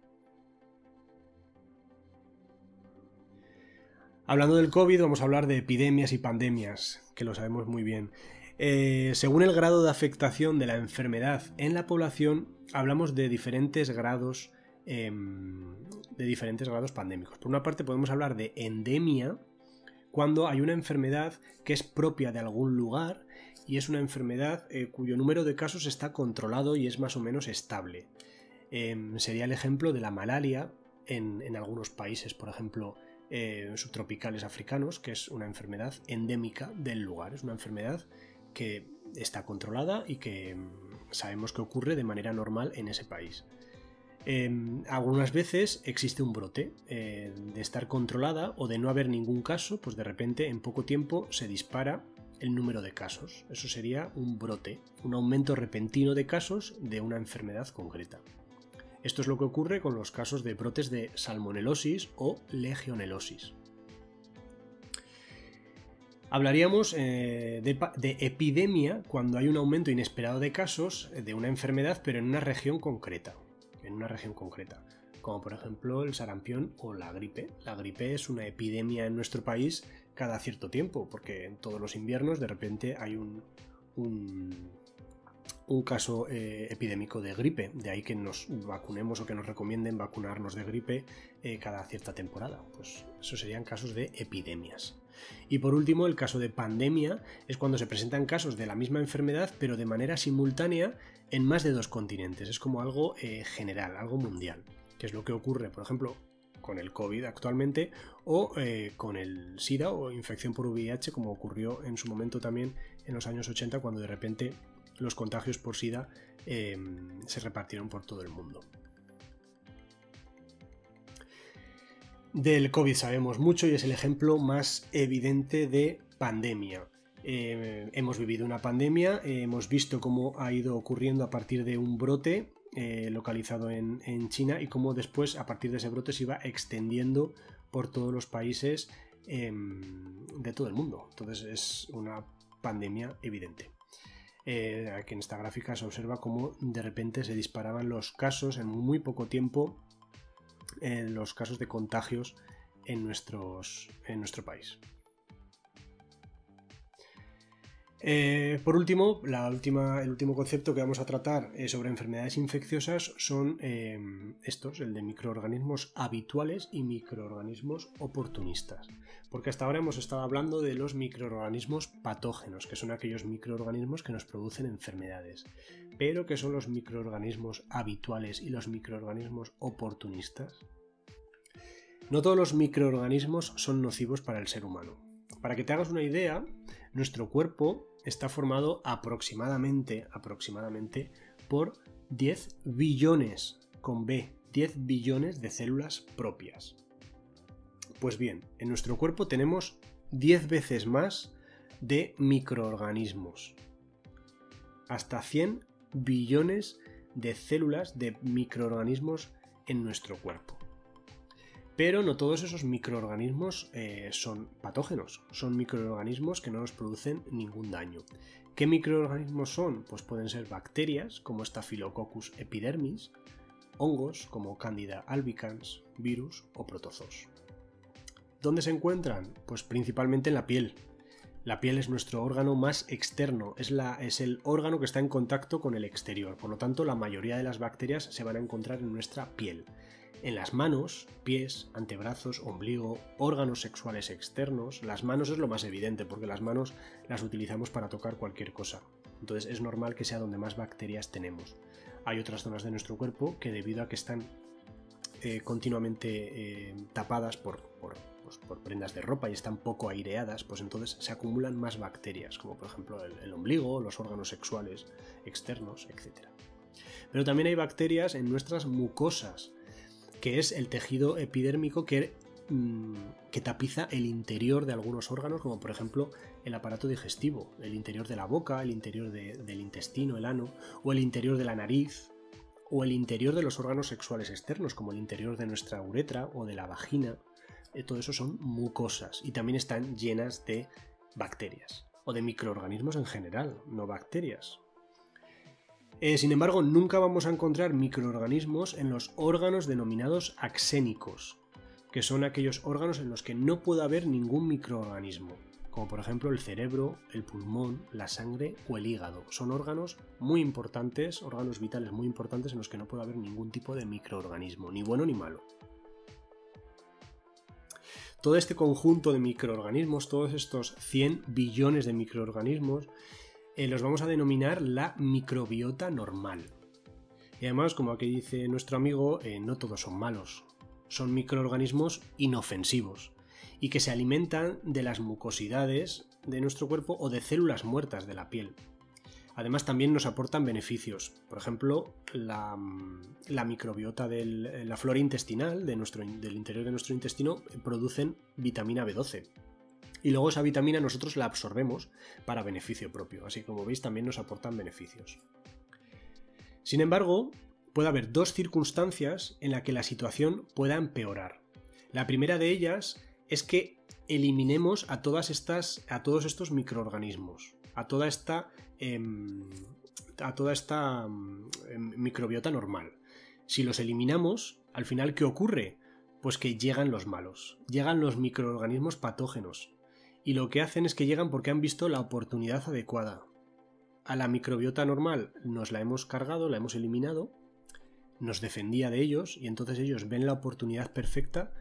Hablando del COVID, vamos a hablar de epidemias y pandemias, que lo sabemos muy bien. Según el grado de afectación de la enfermedad en la población, hablamos de diferentes grados de diferentes grados pandémicos. Por una parte podemos hablar de endemia, cuando hay una enfermedad que es propia de algún lugar y es una enfermedad cuyo número de casos está controlado y es más o menos estable. Sería el ejemplo de la malaria en algunos países, por ejemplo, subtropicales africanos, que es una enfermedad endémica del lugar. Es una enfermedad que está controlada y que sabemos que ocurre de manera normal en ese país. Algunas veces existe un brote de estar controlada o de no haber ningún caso, pues de repente en poco tiempo se dispara el número de casos. Eso sería un brote, un aumento repentino de casos de una enfermedad concreta. Esto es lo que ocurre con los casos de brotes de salmonelosis o legionelosis. Hablaríamos de epidemia cuando hay un aumento inesperado de casos de una enfermedad, pero en una región concreta. Como por ejemplo el sarampión o la gripe. La gripe es una epidemia en nuestro país cada cierto tiempo, porque en todos los inviernos de repente hay un caso epidémico de gripe. De ahí que nos vacunemos o que nos recomienden vacunarnos de gripe cada cierta temporada. Pues eso serían casos de epidemias. Y por último, el caso de pandemia es cuando se presentan casos de la misma enfermedad, pero de manera simultánea en más de 2 continentes. Es como algo general, algo mundial, que es lo que ocurre, por ejemplo, con el COVID actualmente o con el SIDA o infección por VIH, como ocurrió en su momento también en los años 80, cuando de repente los contagios por SIDA se repartieron por todo el mundo. Del COVID sabemos mucho y es el ejemplo más evidente de pandemia. Hemos vivido una pandemia, hemos visto cómo ha ido ocurriendo a partir de un brote localizado en China y cómo después, a partir de ese brote, se iba extendiendo por todos los países de todo el mundo. Entonces es una pandemia evidente. Aquí en esta gráfica se observa cómo de repente se disparaban los casos en muy poco tiempo, los casos de contagios en nuestro país. Por último, el último concepto que vamos a tratar sobre enfermedades infecciosas son estos, el de microorganismos habituales y microorganismos oportunistas. Porque hasta ahora hemos estado hablando de los microorganismos patógenos, que son aquellos microorganismos que nos producen enfermedades. Pero ¿qué son los microorganismos habituales y los microorganismos oportunistas? No todos los microorganismos son nocivos para el ser humano. Para que te hagas una idea, nuestro cuerpo está formado aproximadamente por 10 billones, con B, 10 billones de células propias. Pues bien, en nuestro cuerpo tenemos 10 veces más de microorganismos. Hasta 100 billones de células de microorganismos en nuestro cuerpo. Pero no todos esos microorganismos son patógenos, son microorganismos que no nos producen ningún daño. ¿Qué microorganismos son? Pues pueden ser bacterias, como Staphylococcus epidermis, hongos, como Candida albicans, virus o protozoos. ¿Dónde se encuentran? Pues principalmente en la piel. La piel es nuestro órgano más externo, es el órgano que está en contacto con el exterior, por lo tanto la mayoría de las bacterias se van a encontrar en nuestra piel. En las manos, pies, antebrazos, ombligo, órganos sexuales externos. Las manos es lo más evidente porque las manos las utilizamos para tocar cualquier cosa. Entonces es normal que sea donde más bacterias tenemos. Hay otras zonas de nuestro cuerpo que debido a que están continuamente tapadas por prendas de ropa y están poco aireadas, pues entonces se acumulan más bacterias, como por ejemplo el ombligo, los órganos sexuales externos, etc. Pero también hay bacterias en nuestras mucosas, que es el tejido epidérmico que tapiza el interior de algunos órganos, como por ejemplo el aparato digestivo, el interior de la boca, el interior del intestino, el ano, o el interior de la nariz, o el interior de los órganos sexuales externos, como el interior de nuestra uretra o de la vagina. Todo eso son mucosas y también están llenas de bacterias, o de microorganismos en general, no bacterias. Sin embargo, nunca vamos a encontrar microorganismos en los órganos denominados axénicos, que son aquellos órganos en los que no puede haber ningún microorganismo, como por ejemplo el cerebro, el pulmón, la sangre o el hígado. Son órganos muy importantes, órganos vitales muy importantes en los que no puede haber ningún tipo de microorganismo, ni bueno ni malo. Todo este conjunto de microorganismos, todos estos 100 billones de microorganismos, los vamos a denominar la microbiota normal. Y además, como aquí dice nuestro amigo, no todos son malos. Son microorganismos inofensivos y que se alimentan de las mucosidades de nuestro cuerpo o de células muertas de la piel. Además, también nos aportan beneficios. Por ejemplo, la microbiota de la flora intestinal del interior de nuestro intestino producen vitamina B12. Y luego esa vitamina nosotros la absorbemos para beneficio propio. Así como veis, también nos aportan beneficios. Sin embargo, puede haber dos circunstancias en las que la situación pueda empeorar. La primera de ellas es que eliminemos a todos estos microorganismos, a toda esta microbiota normal. Si los eliminamos, al final, ¿qué ocurre? Pues que llegan los malos, llegan los microorganismos patógenos. Y lo que hacen es que llegan porque han visto la oportunidad adecuada. A la microbiota normal nos la hemos cargado, la hemos eliminado, nos defendía de ellos y entonces ellos ven la oportunidad perfecta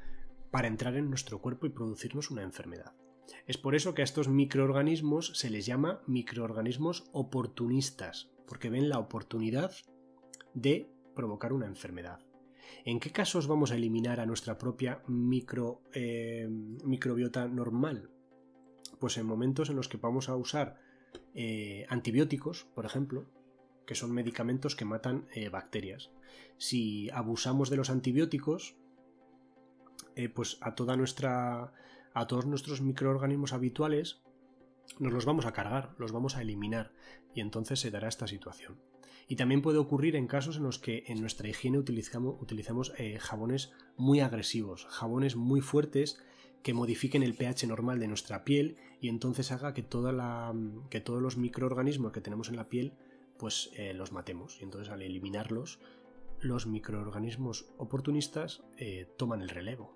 para entrar en nuestro cuerpo y producirnos una enfermedad. Es por eso que a estos microorganismos se les llama microorganismos oportunistas, porque ven la oportunidad de provocar una enfermedad. ¿En qué casos vamos a eliminar a nuestra propia microbiota normal? Pues en momentos en los que vamos a usar antibióticos, por ejemplo, que son medicamentos que matan bacterias. Si abusamos de los antibióticos, pues a todos nuestros microorganismos habituales nos los vamos a cargar, los vamos a eliminar, y entonces se dará esta situación. Y también puede ocurrir en casos en los que en nuestra higiene utilizamos jabones muy agresivos, jabones muy fuertes que modifiquen el pH normal de nuestra piel y entonces haga que todos los microorganismos que tenemos en la piel pues los matemos. Y entonces al eliminarlos, los microorganismos oportunistas toman el relevo.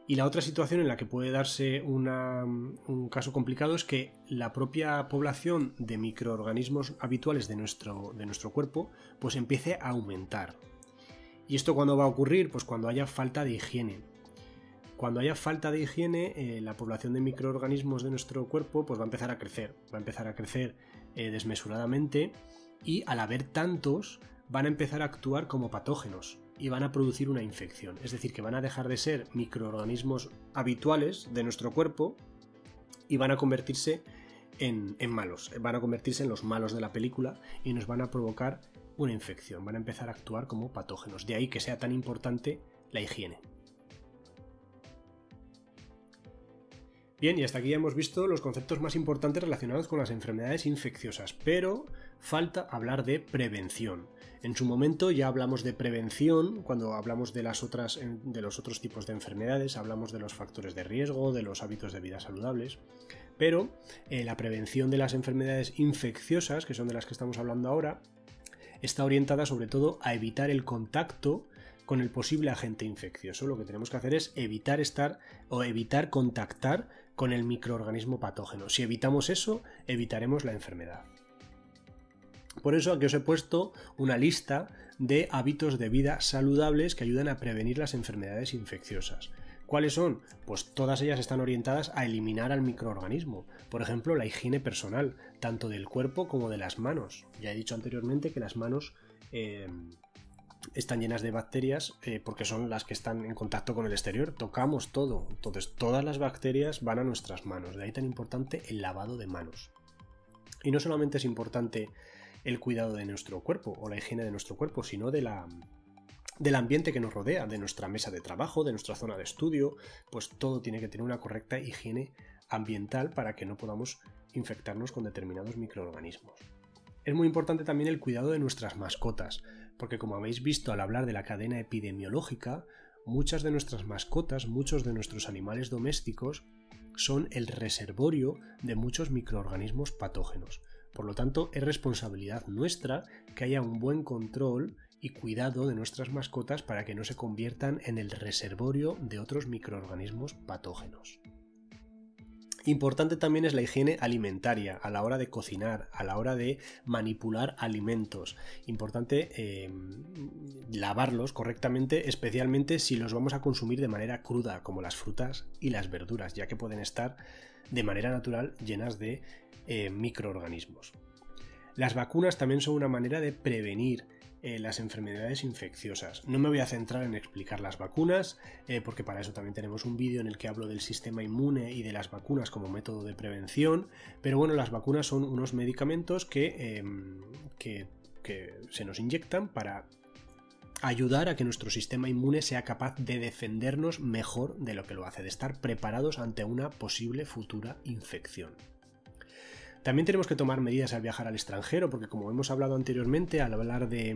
Y la otra situación en la que puede darse un caso complicado es que la propia población de microorganismos habituales de nuestro cuerpo pues empiece a aumentar. ¿Y esto cuándo va a ocurrir? Pues cuando haya falta de higiene. Cuando haya falta de higiene, la población de microorganismos de nuestro cuerpo pues va a empezar a crecer desmesuradamente, y al haber tantos van a empezar a actuar como patógenos y van a producir una infección. Es decir, que van a dejar de ser microorganismos habituales de nuestro cuerpo y van a convertirse en malos, van a convertirse en los malos de la película y nos van a provocar una infección, van a empezar a actuar como patógenos. De ahí que sea tan importante la higiene. Bien, y hasta aquí ya hemos visto los conceptos más importantes relacionados con las enfermedades infecciosas, pero falta hablar de prevención. En su momento ya hablamos de prevención cuando hablamos de los otros tipos de enfermedades, hablamos de los factores de riesgo, de los hábitos de vida saludables, pero la prevención de las enfermedades infecciosas, que son de las que estamos hablando ahora, está orientada sobre todo a evitar el contacto con el posible agente infeccioso. Lo que tenemos que hacer es evitar contactar con el microorganismo patógeno. Si evitamos eso, evitaremos la enfermedad. Por eso aquí os he puesto una lista de hábitos de vida saludables que ayudan a prevenir las enfermedades infecciosas. ¿Cuáles son? Pues todas ellas están orientadas a eliminar al microorganismo. Por ejemplo, la higiene personal, tanto del cuerpo como de las manos. Ya he dicho anteriormente que las manos están llenas de bacterias porque son las que están en contacto con el exterior. Tocamos todo, entonces todas las bacterias van a nuestras manos. De ahí tan importante el lavado de manos. Y no solamente es importante el cuidado de nuestro cuerpo o la higiene de nuestro cuerpo, sino del ambiente que nos rodea, de nuestra mesa de trabajo, de nuestra zona de estudio. Pues todo tiene que tener una correcta higiene ambiental para que no podamos infectarnos con determinados microorganismos. Es muy importante también el cuidado de nuestras mascotas, porque como habéis visto al hablar de la cadena epidemiológica, muchas de nuestras mascotas, muchos de nuestros animales domésticos son el reservorio de muchos microorganismos patógenos. Por lo tanto, es responsabilidad nuestra que haya un buen control y cuidado de nuestras mascotas para que no se conviertan en el reservorio de otros microorganismos patógenos. Importante también es la higiene alimentaria a la hora de cocinar, a la hora de manipular alimentos. Importante lavarlos correctamente, especialmente si los vamos a consumir de manera cruda, como las frutas y las verduras, ya que pueden estar de manera natural llenas de microorganismos. Las vacunas también son una manera de prevenir las enfermedades infecciosas. No me voy a centrar en explicar las vacunas, porque para eso también tenemos un vídeo en el que hablo del sistema inmune y de las vacunas como método de prevención, pero bueno, las vacunas son unos medicamentos que se nos inyectan para ayudar a que nuestro sistema inmune sea capaz de defendernos mejor de lo que lo hace, de estar preparados ante una posible futura infección. También tenemos que tomar medidas al viajar al extranjero, porque como hemos hablado anteriormente, al hablar de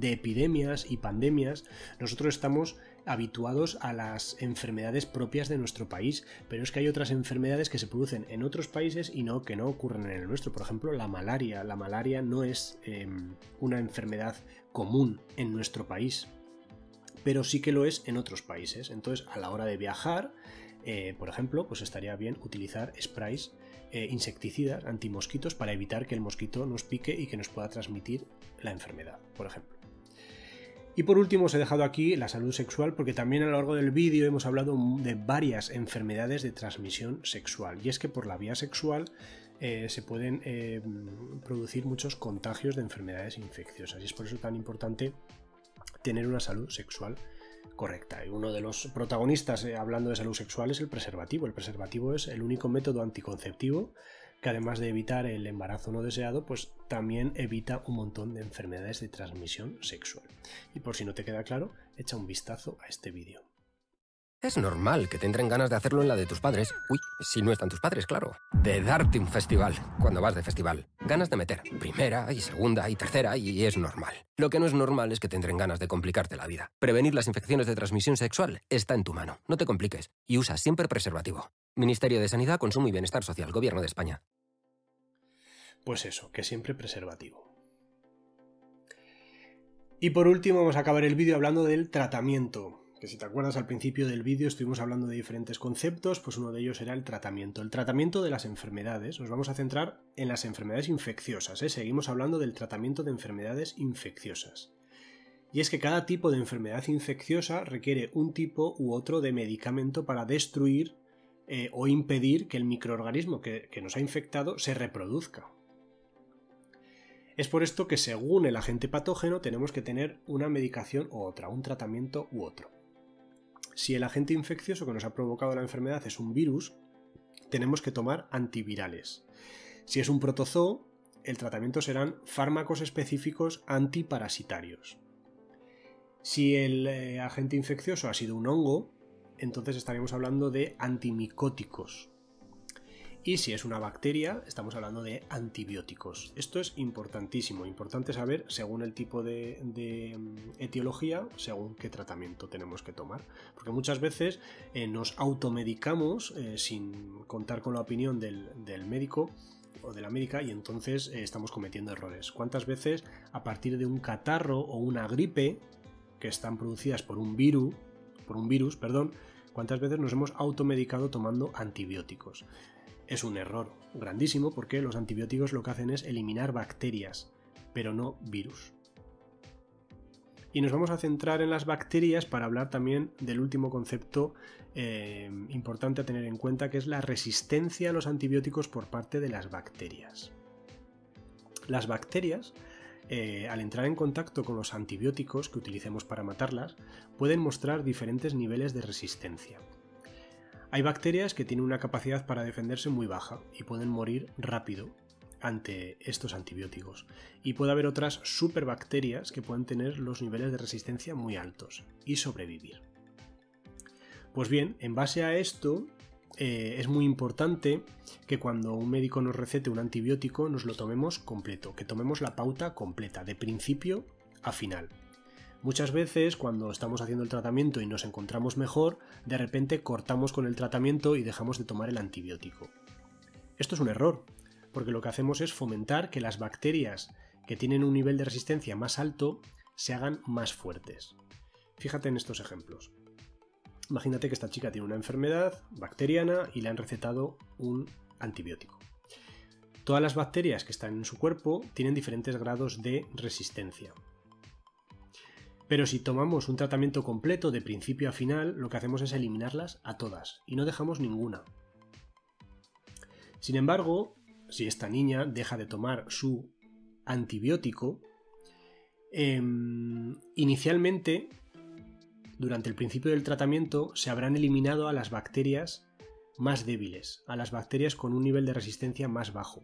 epidemias y pandemias, nosotros estamos habituados a las enfermedades propias de nuestro país, pero es que hay otras enfermedades que se producen en otros países y que no ocurren en el nuestro. Por ejemplo, la malaria. La malaria no es una enfermedad común en nuestro país, pero sí que lo es en otros países. Entonces, a la hora de viajar, por ejemplo, pues estaría bien utilizar sprays insecticidas, antimosquitos, para evitar que el mosquito nos pique y que nos pueda transmitir la enfermedad, por ejemplo. Y por último os he dejado aquí la salud sexual, porque también a lo largo del vídeo hemos hablado de varias enfermedades de transmisión sexual, y es que por la vía sexual se pueden producir muchos contagios de enfermedades infecciosas, y es por eso tan importante tener una salud sexual correcta. Y uno de los protagonistas hablando de salud sexual es el preservativo. El preservativo es el único método anticonceptivo que, además de evitar el embarazo no deseado, pues también evita un montón de enfermedades de transmisión sexual. Y por si no te queda claro, echa un vistazo a este vídeo. Es normal que te entren ganas de hacerlo en la de tus padres. Uy, si no están tus padres, claro. De darte un festival, cuando vas de festival. Ganas de meter primera y segunda y tercera, y es normal. Lo que no es normal es que te entren ganas de complicarte la vida. Prevenir las infecciones de transmisión sexual está en tu mano. No te compliques. Y usa siempre preservativo. Ministerio de Sanidad, Consumo y Bienestar Social, Gobierno de España. Pues eso, que siempre preservativo. Y por último vamos a acabar el vídeo hablando del tratamiento. Que si te acuerdas, al principio del vídeo estuvimos hablando de diferentes conceptos, pues uno de ellos era el tratamiento. El tratamiento de las enfermedades. Nos vamos a centrar en las enfermedades infecciosas, ¿eh? Seguimos hablando del tratamiento de enfermedades infecciosas. Y es que cada tipo de enfermedad infecciosa requiere un tipo u otro de medicamento para destruir o impedir que el microorganismo que nos ha infectado se reproduzca. Es por esto que, según el agente patógeno, tenemos que tener una medicación u otra, un tratamiento u otro. Si el agente infeccioso que nos ha provocado la enfermedad es un virus, tenemos que tomar antivirales. Si es un protozoo, el tratamiento serán fármacos específicos antiparasitarios. Si el agente infeccioso ha sido un hongo, entonces estaríamos hablando de antimicóticos. Y si es una bacteria, estamos hablando de antibióticos. Esto es importantísimo, importante saber según el tipo de etiología, según qué tratamiento tenemos que tomar. Porque muchas veces nos automedicamos sin contar con la opinión del médico o de la médica, y entonces estamos cometiendo errores. ¿Cuántas veces a partir de un catarro o una gripe que están producidas por un virus, cuántas veces nos hemos automedicado tomando antibióticos? Es un error grandísimo, porque los antibióticos lo que hacen es eliminar bacterias, pero no virus. Y nos vamos a centrar en las bacterias para hablar también del último concepto importante a tener en cuenta, que es la resistencia a los antibióticos por parte de las bacterias. Las bacterias, al entrar en contacto con los antibióticos que utilicemos para matarlas, pueden mostrar diferentes niveles de resistencia. Hay bacterias que tienen una capacidad para defenderse muy baja y pueden morir rápido ante estos antibióticos. Y puede haber otras superbacterias que pueden tener los niveles de resistencia muy altos y sobrevivir. Pues bien, en base a esto, es muy importante que cuando un médico nos recete un antibiótico nos lo tomemos completo, que tomemos la pauta completa, de principio a final. Muchas veces, cuando estamos haciendo el tratamiento y nos encontramos mejor, de repente cortamos con el tratamiento y dejamos de tomar el antibiótico. Esto es un error, porque lo que hacemos es fomentar que las bacterias que tienen un nivel de resistencia más alto se hagan más fuertes. Fíjate en estos ejemplos. Imagínate que esta chica tiene una enfermedad bacteriana y le han recetado un antibiótico. Todas las bacterias que están en su cuerpo tienen diferentes grados de resistencia. Pero si tomamos un tratamiento completo de principio a final, lo que hacemos es eliminarlas a todas y no dejamos ninguna. Sin embargo, si esta niña deja de tomar su antibiótico, inicialmente, durante el principio del tratamiento, se habrán eliminado a las bacterias más débiles, a las bacterias con un nivel de resistencia más bajo.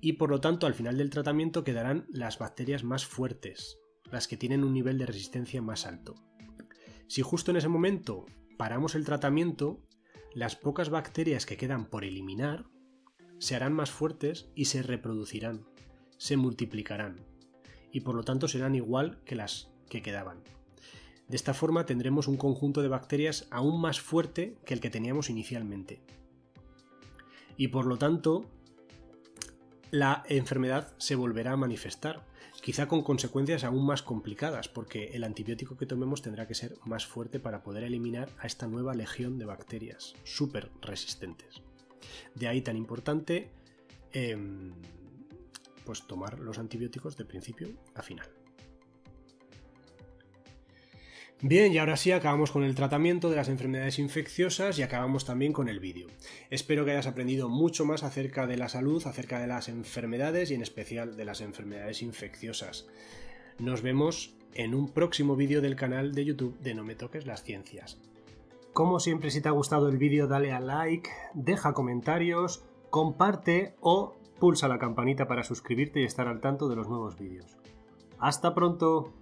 Y por lo tanto, al final del tratamiento quedarán las bacterias más fuertes, las que tienen un nivel de resistencia más alto. Si justo en ese momento paramos el tratamiento, las pocas bacterias que quedan por eliminar se harán más fuertes y se reproducirán, se multiplicarán, y por lo tanto serán igual que las que quedaban. De esta forma tendremos un conjunto de bacterias aún más fuerte que el que teníamos inicialmente. Y por lo tanto, la enfermedad se volverá a manifestar, quizá con consecuencias aún más complicadas, porque el antibiótico que tomemos tendrá que ser más fuerte para poder eliminar a esta nueva legión de bacterias súper resistentes. De ahí tan importante pues tomar los antibióticos de principio a final. Bien, y ahora sí acabamos con el tratamiento de las enfermedades infecciosas y acabamos también con el vídeo. Espero que hayas aprendido mucho más acerca de la salud, acerca de las enfermedades y en especial de las enfermedades infecciosas. Nos vemos en un próximo vídeo del canal de YouTube de No Me Toques las Ciencias. Como siempre, si te ha gustado el vídeo, dale a like, deja comentarios, comparte o pulsa la campanita para suscribirte y estar al tanto de los nuevos vídeos. ¡Hasta pronto!